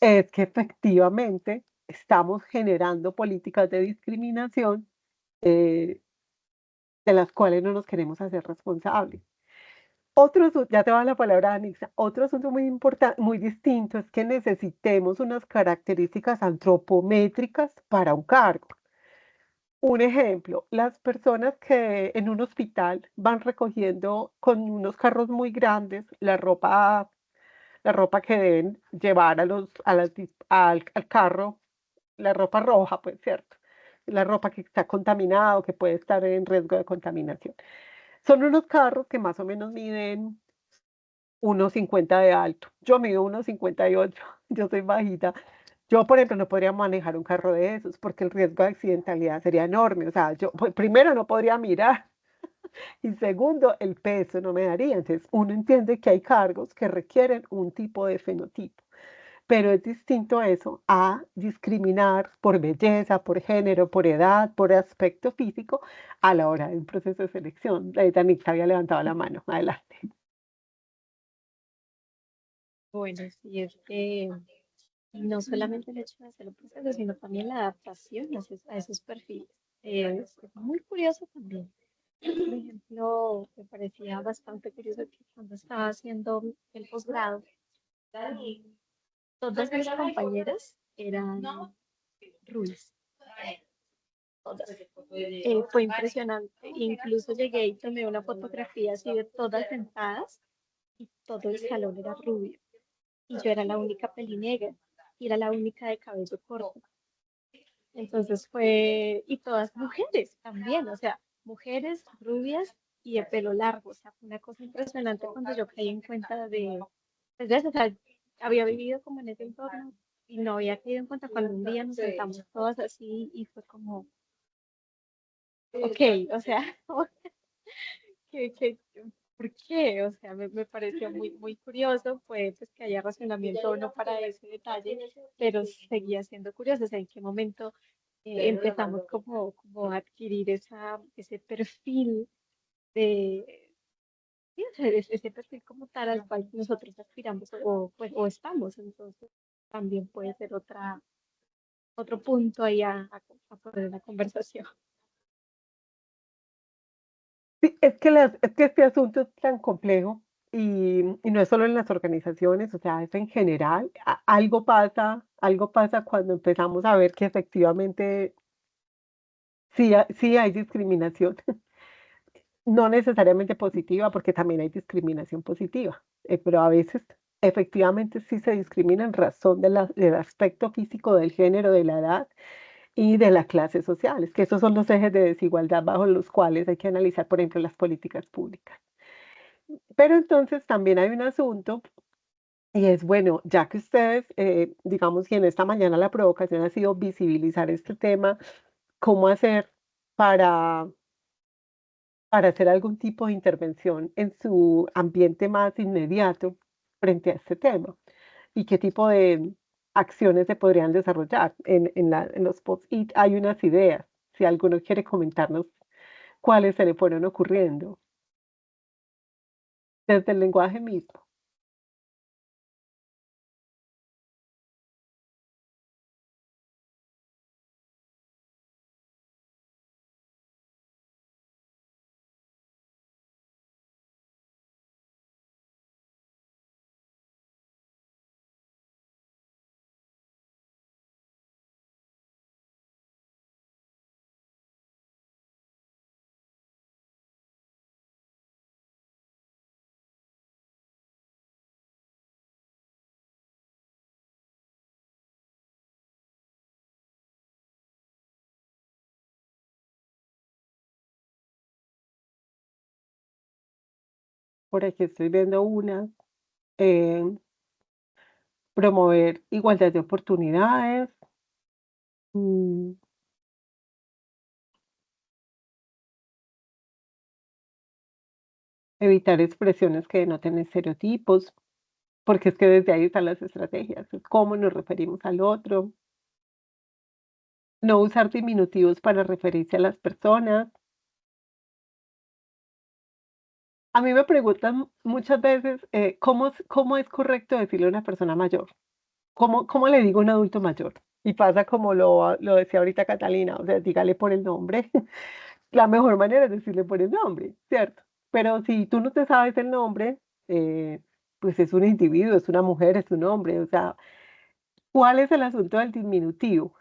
es que efectivamente estamos generando políticas de discriminación, eh, de las cuales no nos queremos hacer responsables. Ya te va la palabra, Anixa. Otro asunto muy importante, muy distinto, es que necesitemos unas características antropométricas para un cargo. Un ejemplo, las personas que en un hospital van recogiendo con unos carros muy grandes la ropa que deben llevar al carro, la ropa roja, pues cierto, la ropa que está contaminada o que puede estar en riesgo de contaminación. Son unos carros que más o menos miden 1,50 de alto. Yo mido 1,58, yo soy bajita. Yo, por ejemplo, no podría manejar un carro de esos porque el riesgo de accidentalidad sería enorme. O sea, yo pues, primero no podría mirar y segundo, el peso no me daría. Entonces, uno entiende que hay cargos que requieren un tipo de fenotipo, pero es distinto eso a discriminar por belleza, por género, por edad, por aspecto físico a la hora de un proceso de selección. La Danix había levantado la mano. Adelante. Bueno, sí, es que no solamente el hecho de hacer el proceso, sino también la adaptación a esos perfiles. Es muy curioso también. Por ejemplo, me parecía bastante curioso que cuando estaba haciendo el posgrado, todas mis compañeras eran rubias, todas. Fue impresionante. Incluso llegué y tomé una fotografía así de todas sentadas y todo el salón era rubio. Y yo era la única pelinegra y era la única de cabello corto. Entonces y todas mujeres también, o sea, mujeres rubias y de pelo largo, o sea, fue una cosa impresionante cuando yo caí en cuenta pues de eso, o sea, había vivido como en ese entorno y no había caído en cuenta cuando un día nos sentamos todas así y fue como, ok, o sea, ¿qué, qué, por qué? O sea, me pareció muy curioso, pues que haya razonamiento o no para ese detalle, pero seguía siendo curioso, o sea, en qué momento empezamos como a adquirir ese perfil de, sí, o sea, ese perfil como tal al cual nosotros aspiramos o estamos, entonces también puede ser otro punto ahí a poner en la conversación. Sí, es que este asunto es tan complejo y no es solo en las organizaciones, o sea, es en general. Algo pasa cuando empezamos a ver que efectivamente sí hay discriminación. No necesariamente positiva, porque también hay discriminación positiva, pero a veces efectivamente sí se discrimina en razón del aspecto físico, del género, de la edad y de las clases sociales, que esos son los ejes de desigualdad bajo los cuales hay que analizar, por ejemplo, las políticas públicas. Pero entonces también hay un asunto y es, bueno, ya que ustedes, digamos que en esta mañana la provocación ha sido visibilizar este tema, ¿cómo hacer para hacer algún tipo de intervención en su ambiente más inmediato frente a este tema? ¿Y qué tipo de acciones se podrían desarrollar? En los post-it hay unas ideas, si alguno quiere comentarnos cuáles se le fueron ocurriendo desde el lenguaje mismo. Por aquí estoy viendo una, eh, promover igualdad de oportunidades, mm, evitar expresiones que denoten estereotipos, porque es que desde ahí están las estrategias, es cómo nos referimos al otro, no usar diminutivos para referirse a las personas. A mí me preguntan muchas veces cómo es correcto decirle a una persona mayor, cómo le digo a un adulto mayor. Y pasa como lo decía ahorita Catalina, o sea, dígale por el nombre. la mejor manera es decirle por el nombre, ¿cierto? Pero si tú no te sabes el nombre, pues es un individuo, es una mujer, es un hombre, o sea, ¿cuál es el asunto del diminutivo?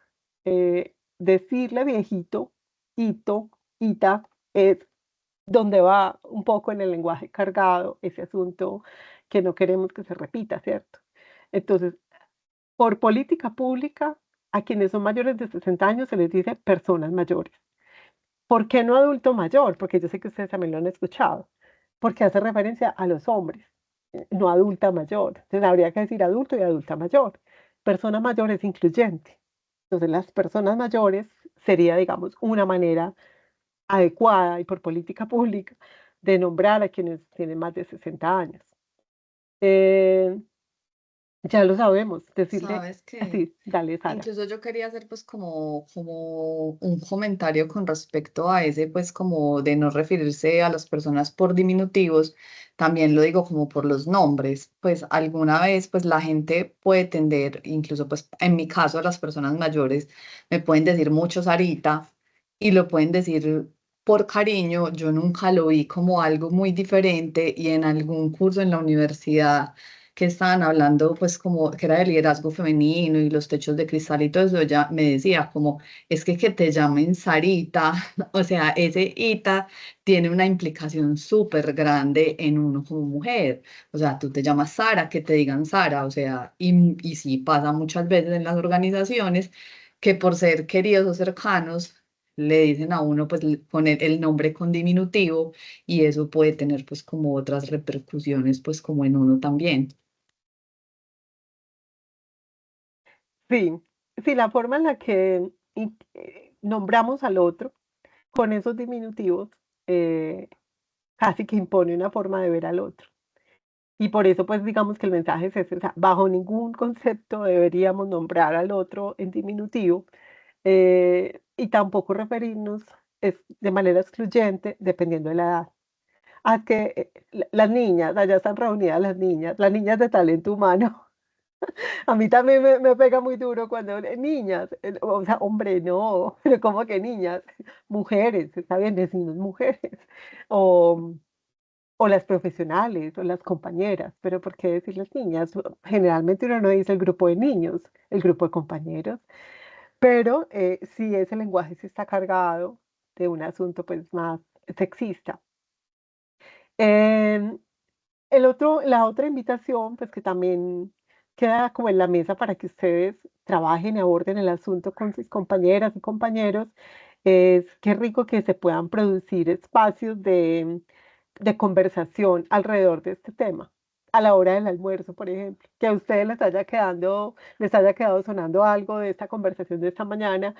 Decirle viejito, hito, ita, es donde va un poco en el lenguaje cargado ese asunto que no queremos que se repita, ¿cierto? Entonces, por política pública, a quienes son mayores de 60 años se les dice personas mayores. ¿Por qué no adulto mayor? Porque yo sé que ustedes también lo han escuchado. Porque hace referencia a los hombres, no adulta mayor. Entonces habría que decir adulto y adulta mayor. Persona mayor es incluyente. Entonces las personas mayores sería, digamos, una manera adecuada y por política pública de nombrar a quienes tienen más de 60 años. Eh, ya lo sabemos, decirle ¿Sabes qué? así, dale, Sara. Incluso yo quería hacer pues como un comentario con respecto a ese pues como de no referirse a las personas por diminutivos, también lo digo como por los nombres, pues alguna vez pues la gente puede tender, incluso pues en mi caso las personas mayores me pueden decir mucho Sarita y lo pueden decir por cariño, yo nunca lo vi como algo muy diferente y en algún curso en la universidad que estaban hablando, pues como que era de liderazgo femenino y los techos de cristal y todo eso, ella me decía como, es que te llamen Sarita, o sea, ese ita tiene una implicación súper grande en uno como mujer, o sea, tú te llamas Sara, que te digan Sara, o sea, y sí pasa muchas veces en las organizaciones que por ser queridos o cercanos, le dicen a uno, pues poner el nombre con diminutivo y eso puede tener pues como otras repercusiones pues como en uno también. Sí, sí, la forma en la que nombramos al otro con esos diminutivos eh, casi que impone una forma de ver al otro. Y por eso, pues digamos que el mensaje es ese, o sea, bajo ningún concepto deberíamos nombrar al otro en diminutivo y tampoco referirnos de manera excluyente dependiendo de la edad. Ah, es que las niñas, allá están reunidas las niñas de talento humano. A mí también me pega muy duro cuando niñas, o sea, hombre, no, pero ¿cómo que niñas? Mujeres, está bien, decimos mujeres, o, o las profesionales, o las compañeras, pero ¿por qué decirles niñas? Generalmente uno no dice el grupo de niños, el grupo de compañeros, pero sí ese lenguaje sí está cargado de un asunto pues más sexista. Em, la otra invitación, pues que también queda como en la mesa para que ustedes trabajen y aborden el asunto con sus compañeras y compañeros, es qué rico que se puedan producir espacios de conversación alrededor de este tema. A la hora del almuerzo, por ejemplo, que a ustedes les haya quedado sonando algo de esta conversación de esta mañana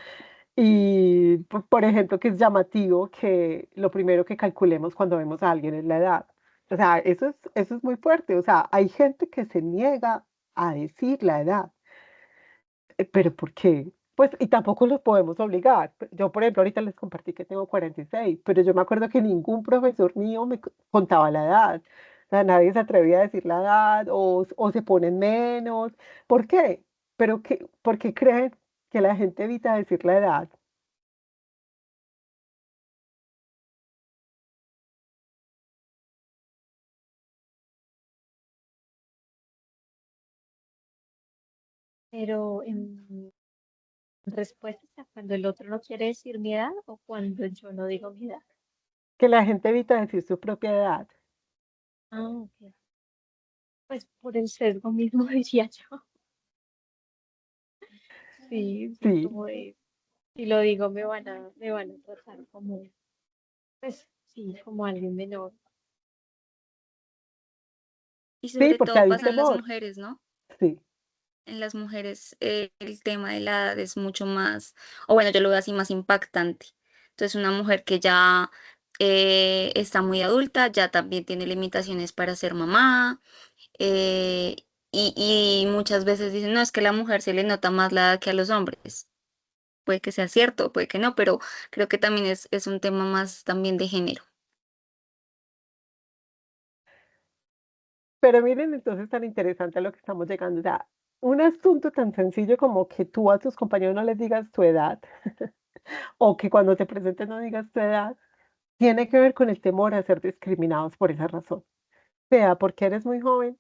y, por ejemplo, que es llamativo que lo primero que calculemos cuando vemos a alguien es la edad. O sea, eso es muy fuerte. O sea, hay gente que se niega a decir la edad. ¿Pero por qué? Pues, y tampoco los podemos obligar. Yo, por ejemplo, ahorita les compartí que tengo 46, pero yo me acuerdo que ningún profesor mío me contaba la edad. O sea, nadie se atrevía a decir la edad o se ponen menos. ¿Por qué? ¿Por qué creen que la gente evita decir la edad? Pero en respuesta a cuando el otro no quiere decir mi edad o cuando yo no digo mi edad. Que la gente evita decir su propia edad. Ah, ok. Pues por el sesgo mismo diría yo. Sí, sí, Sí, como de, si lo digo me van a tratar como, pues sí, como alguien menor. Y sí, sobre porque todo hay un pasa en las temor. mujeres, ¿no? Sí, En las mujeres el tema de la edad es mucho más, o bueno, yo lo veo así más impactante. Entonces, una mujer que ya está muy adulta, ya también tiene limitaciones para ser mamá, eh, y muchas veces dicen, no, es que a la mujer se le nota más la edad que a los hombres. Puede que sea cierto, puede que no, pero creo que también es un tema más también de género. pero miren entonces tan interesante a lo que estamos llegando. O sea, un asunto tan sencillo como que tú a tus compañeros no les digas tu edad o que cuando te presentes no digas tu edad, tiene que ver con el temor a ser discriminados por esa razón. Sea porque eres muy joven,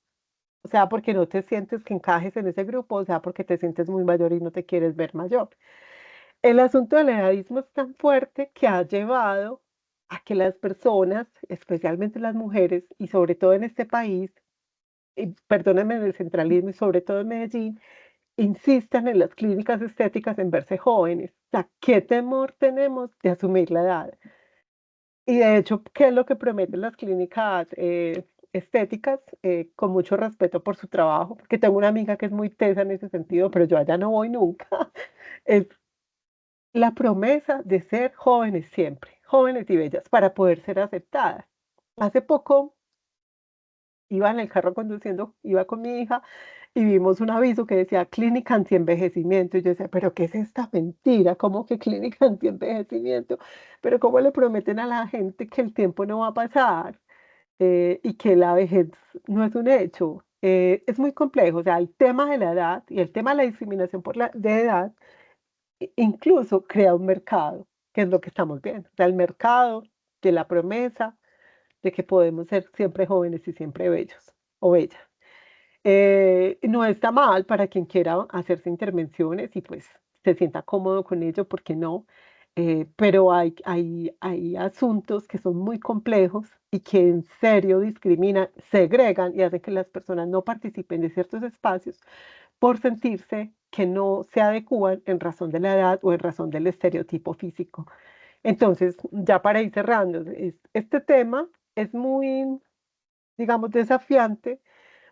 o sea porque no te sientes que encajes en ese grupo, o sea porque te sientes muy mayor y no te quieres ver mayor. El asunto del edadismo es tan fuerte que ha llevado a que las personas, especialmente las mujeres, y sobre todo en este país, y perdónenme el centralismo y sobre todo en Medellín, insistan en las clínicas estéticas en verse jóvenes. O sea, ¿qué temor tenemos de asumir la edad? Y de hecho, ¿qué es lo que prometen las clínicas estéticas? Con mucho respeto por su trabajo, porque tengo una amiga que es muy tesa en ese sentido, pero yo allá no voy nunca. Es la promesa de ser jóvenes siempre, jóvenes y bellas, para poder ser aceptadas. Hace poco iba en el carro conduciendo, iba con mi hija y vimos un aviso que decía clínica antienvejecimiento. Y yo decía, pero ¿qué es esta mentira? ¿Cómo que clínica antienvejecimiento? Pero ¿cómo le prometen a la gente que el tiempo no va a pasar y que la vejez no es un hecho? Es muy complejo, o sea, el tema de la edad y el tema de la discriminación por la de edad incluso crea un mercado, que es lo que estamos viendo. O sea, el mercado de la promesa de que podemos ser siempre jóvenes y siempre bellos o bellas. No está mal para quien quiera hacerse intervenciones y pues se sienta cómodo con ello, ¿por qué no? Pero hay asuntos que son muy complejos y que en serio discriminan, segregan y hacen que las personas no participen de ciertos espacios por sentirse que no se adecúan en razón de la edad o en razón del estereotipo físico. Entonces, ya para ir cerrando, este tema es muy, digamos, desafiante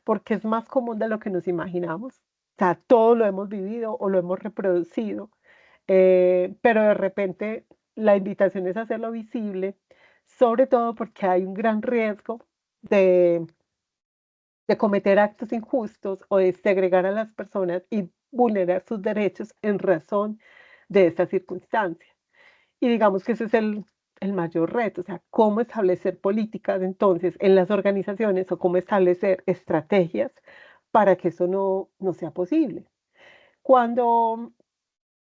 porque es más común de lo que nos imaginamos. O sea, todo lo hemos vivido o lo hemos reproducido, pero de repente la invitación es hacerlo visible, sobre todo porque hay un gran riesgo de cometer actos injustos o de segregar a las personas y vulnerar sus derechos en razón de esta circunstancia. Y digamos que ese es el mayor reto, o sea, cómo establecer políticas entonces en las organizaciones o cómo establecer estrategias para que eso no sea posible. Cuando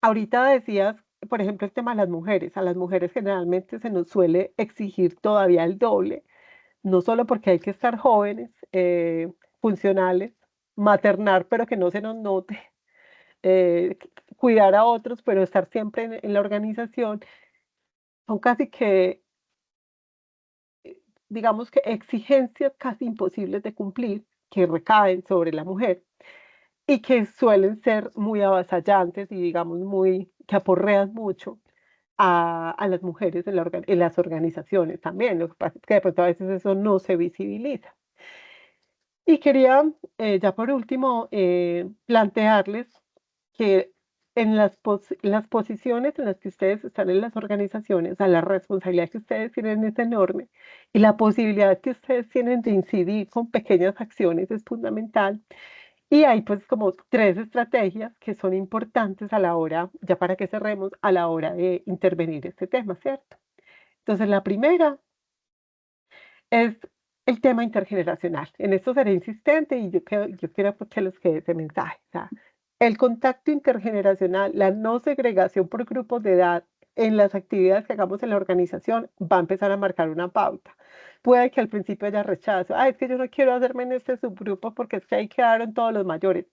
ahorita decías, por ejemplo, el tema de las mujeres, a las mujeres generalmente se nos suele exigir todavía el doble, no solo porque hay que estar jóvenes, funcionales, maternar, pero que no se nos note, cuidar a otros, pero estar siempre en la organización, son casi que, digamos que exigencias casi imposibles de cumplir que recaen sobre la mujer y que suelen ser muy avasallantes y digamos muy, que aporrean mucho a las mujeres en las organizaciones también. Lo que pasa es que de pronto a veces eso no se visibiliza. Y quería, ya por último, plantearles que en las posiciones en las que ustedes están en las organizaciones, la responsabilidad que ustedes tienen es enorme y la posibilidad que ustedes tienen de incidir con pequeñas acciones es fundamental. Y hay pues como tres estrategias que son importantes a la hora, ya para que cerremos, a la hora de intervenir este tema, ¿cierto? Entonces, la primera es el tema intergeneracional. En esto seré insistente y yo quiero que les quede ese mensaje. O sea, el contacto intergeneracional, la no segregación por grupos de edad en las actividades que hagamos en la organización va a empezar a marcar una pauta. Puede que al principio haya rechazo. Es que yo no quiero hacerme en este subgrupo porque es que ahí quedaron todos los mayores.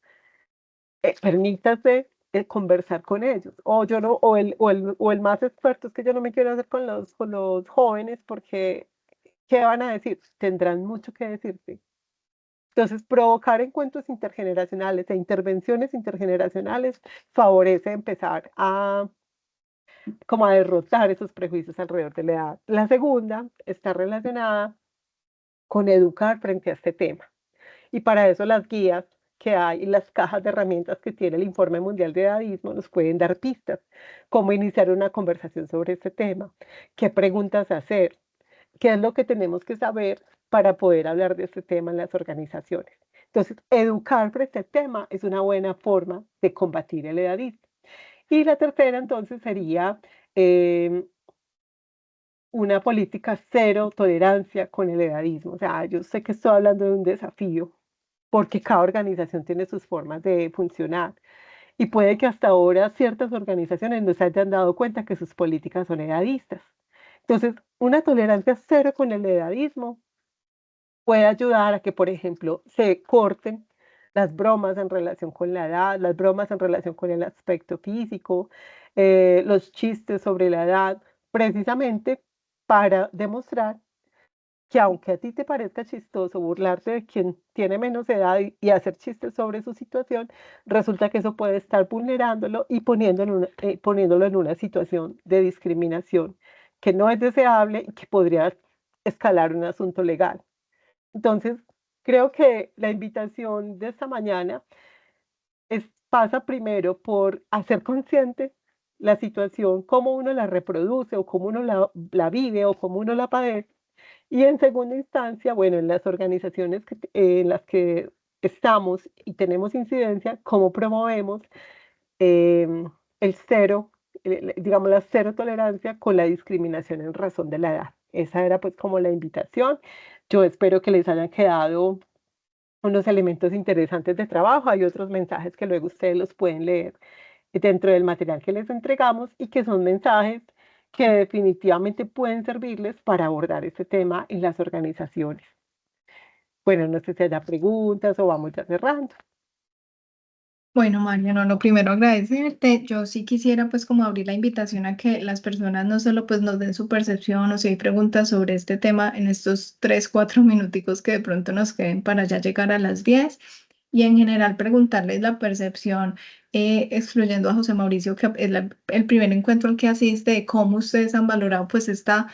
Permítase conversar con ellos. O yo no, o el más experto es que yo no me quiero hacer con los jóvenes porque ¿qué van a decir? Tendrán mucho que decirte. Entonces, provocar encuentros intergeneracionales e intervenciones intergeneracionales favorece empezar como a derrotar esos prejuicios alrededor de la edad. La segunda está relacionada con educar frente a este tema. Y para eso las guías que hay y las cajas de herramientas que tiene el Informe Mundial de Edadismo nos pueden dar pistas. Cómo iniciar una conversación sobre este tema, qué preguntas hacer, qué es lo que tenemos que saber para poder hablar de este tema en las organizaciones. Entonces, educar frente al tema es una buena forma de combatir el edadismo. Y la tercera, entonces, sería una política cero tolerancia con el edadismo. O sea, yo sé que estoy hablando de un desafío porque cada organización tiene sus formas de funcionar. y puede que hasta ahora ciertas organizaciones no se hayan dado cuenta que sus políticas son edadistas. Entonces, una tolerancia cero con el edadismo puede ayudar a que, por ejemplo, se corten las bromas en relación con la edad, las bromas en relación con el aspecto físico, los chistes sobre la edad, precisamente para demostrar que aunque a ti te parezca chistoso burlarte de quien tiene menos edad y hacer chistes sobre su situación, resulta que eso puede estar vulnerándolo y poniéndolo en una situación de discriminación que no es deseable y que podría escalar un asunto legal. Entonces, creo que la invitación de esta mañana pasa primero por hacer consciente la situación, cómo uno la reproduce o cómo uno la vive o cómo uno la padece. Y en segunda instancia, bueno, en las organizaciones en las que estamos y tenemos incidencia, cómo promovemos em, el cero, digamos, la cero tolerancia con la discriminación en razón de la edad. Esa era pues como la invitación. Yo espero que les hayan quedado unos elementos interesantes de trabajo. Hay otros mensajes que luego ustedes los pueden leer dentro del material que les entregamos y que son mensajes que definitivamente pueden servirles para abordar este tema en las organizaciones. Bueno, no sé si haya preguntas o vamos ya cerrando. Bueno, Mariano, lo primero agradecerte. Yo sí quisiera pues como abrir la invitación a que las personas no solo pues nos den su percepción o si hay preguntas sobre este tema en estos 3, 4 minuticos que de pronto nos queden para ya llegar a las 10 y en general preguntarles la percepción, excluyendo a José Mauricio, que es el primer encuentro al que asiste, de cómo ustedes han valorado pues esta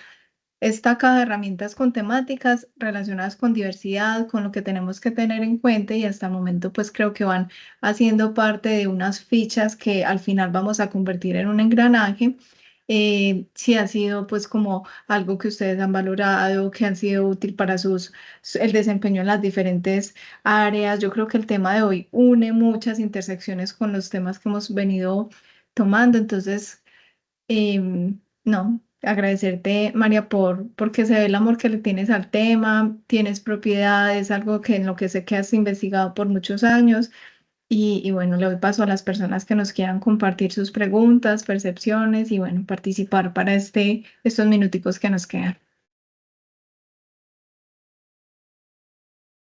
caja de herramientas con temáticas relacionadas con diversidad, con lo que tenemos que tener en cuenta y hasta el momento pues creo que van haciendo parte de unas fichas que al final vamos a convertir en un engranaje. Si ha sido pues como algo que ustedes han valorado, que han sido útil para el desempeño en las diferentes áreas. Yo creo que el tema de hoy une muchas intersecciones con los temas que hemos venido tomando. Entonces, no, agradecerte, María, porque se ve el amor que le tienes al tema, tienes propiedades, algo que en lo que sé que has investigado por muchos años. Y bueno, le doy paso a las personas que nos quieran compartir sus preguntas, percepciones y bueno, participar para estos minuticos que nos quedan.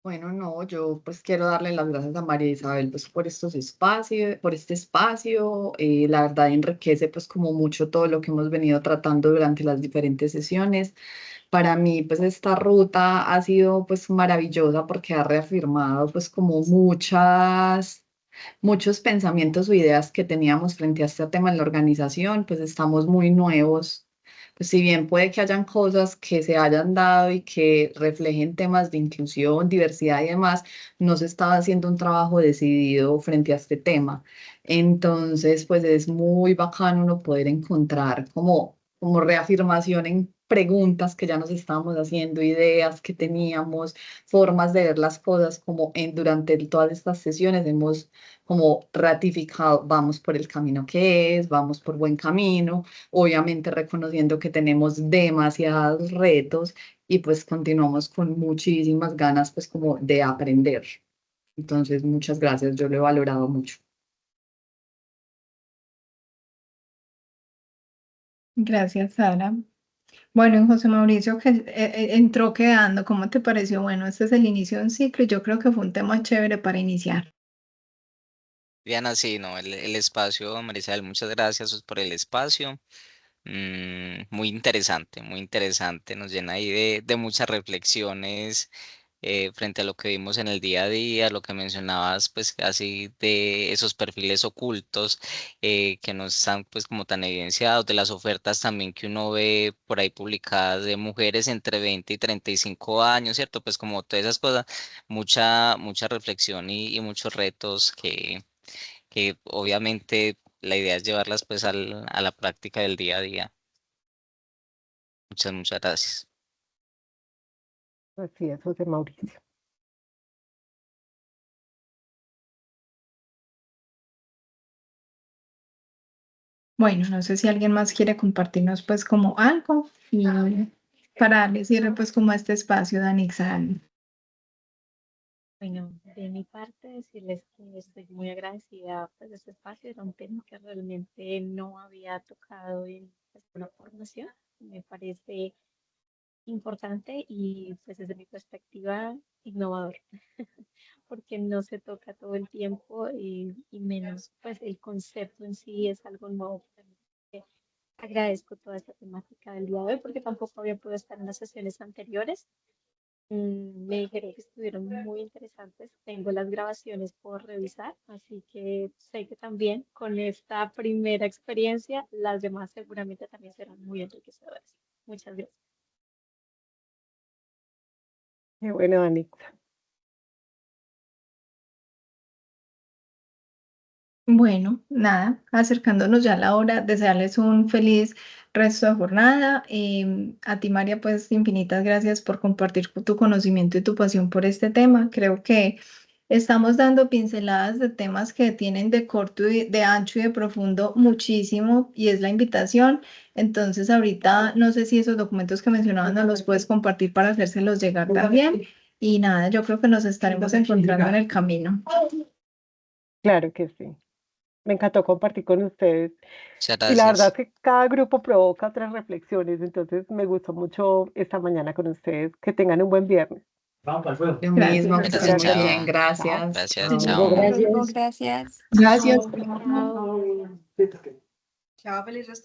Bueno, no, yo pues quiero darle las gracias a María Isabel pues por estos espacios, por este espacio. La verdad enriquece pues como mucho todo lo que hemos venido tratando durante las diferentes sesiones. Para mí pues esta ruta ha sido pues maravillosa porque ha reafirmado pues como muchos pensamientos o ideas que teníamos frente a este tema en la organización, pues estamos muy nuevos. Pues si bien puede que hayan cosas que se hayan dado y que reflejen temas de inclusión, diversidad y demás, no se estaba haciendo un trabajo decidido frente a este tema. Entonces, pues es muy bacano uno poder encontrar como reafirmación en preguntas que ya nos estábamos haciendo, ideas que teníamos, formas de ver las cosas, como durante todas estas sesiones hemos como ratificado, vamos por el camino que es, vamos por buen camino, obviamente reconociendo que tenemos demasiados retos y pues continuamos con muchísimas ganas pues como de aprender. Entonces, muchas gracias, yo lo he valorado mucho. Gracias, Sara. Bueno, y José Mauricio, que entró quedando, ¿cómo te pareció? Bueno, este es el inicio de un ciclo y yo creo que fue un tema chévere para iniciar. Diana, sí, no, el espacio, Marisabel, muchas gracias pues, por el espacio. Muy interesante, nos llena ahí de muchas reflexiones frente a lo que vimos en el día a día, lo que mencionabas, pues casi de esos perfiles ocultos que no están pues como tan evidenciados, de las ofertas también que uno ve por ahí publicadas de mujeres entre 20 y 35 años, ¿cierto? Pues como todas esas cosas, mucha reflexión y muchos retos que obviamente la idea es llevarlas pues a la práctica del día a día. Muchas gracias. Así es, José Mauricio. Bueno, no sé si alguien más quiere compartirnos pues como algo y para darle cierre pues como a este espacio, Danixa. Bueno, de mi parte decirles que estoy muy agradecida pues, de este espacio. Era un tema que realmente no había tocado en pues, una formación. Me parece importante y pues desde mi perspectiva innovador, porque no se toca todo el tiempo y menos pues el concepto en sí es algo nuevo para mí. Agradezco toda esta temática del día de hoy porque tampoco había podido estar en las sesiones anteriores. Me dijeron que estuvieron muy interesantes. Tengo las grabaciones por revisar, así que sé que también con esta primera experiencia, las demás seguramente también serán muy enriquecedoras. Muchas gracias. Qué bueno, Anita. Bueno, nada, acercándonos ya a la hora, desearles un feliz resto de jornada. A ti, María, pues infinitas gracias por compartir tu conocimiento y tu pasión por este tema. Creo que estamos dando pinceladas de temas que tienen de corto y de ancho y de profundo muchísimo y es la invitación. Entonces, ahorita no sé si esos documentos que mencionaban nos los puedes compartir para hacérselos llegar también. Y nada, yo creo que nos estaremos encontrando en el camino. Claro que sí. Me encantó compartir con ustedes. Muchas Y la verdad es gracias. que cada grupo provoca otras reflexiones, entonces me gustó mucho esta mañana con ustedes. Que tengan un buen viernes. Lo Gracias. mismo, que Gracias, estés muy Gracias. bien, chao. Chao. gracias. Gracias, Chao. chao. Hasta luego, Gracias. gracias. Gracias. Chao. Chao, feliz resto.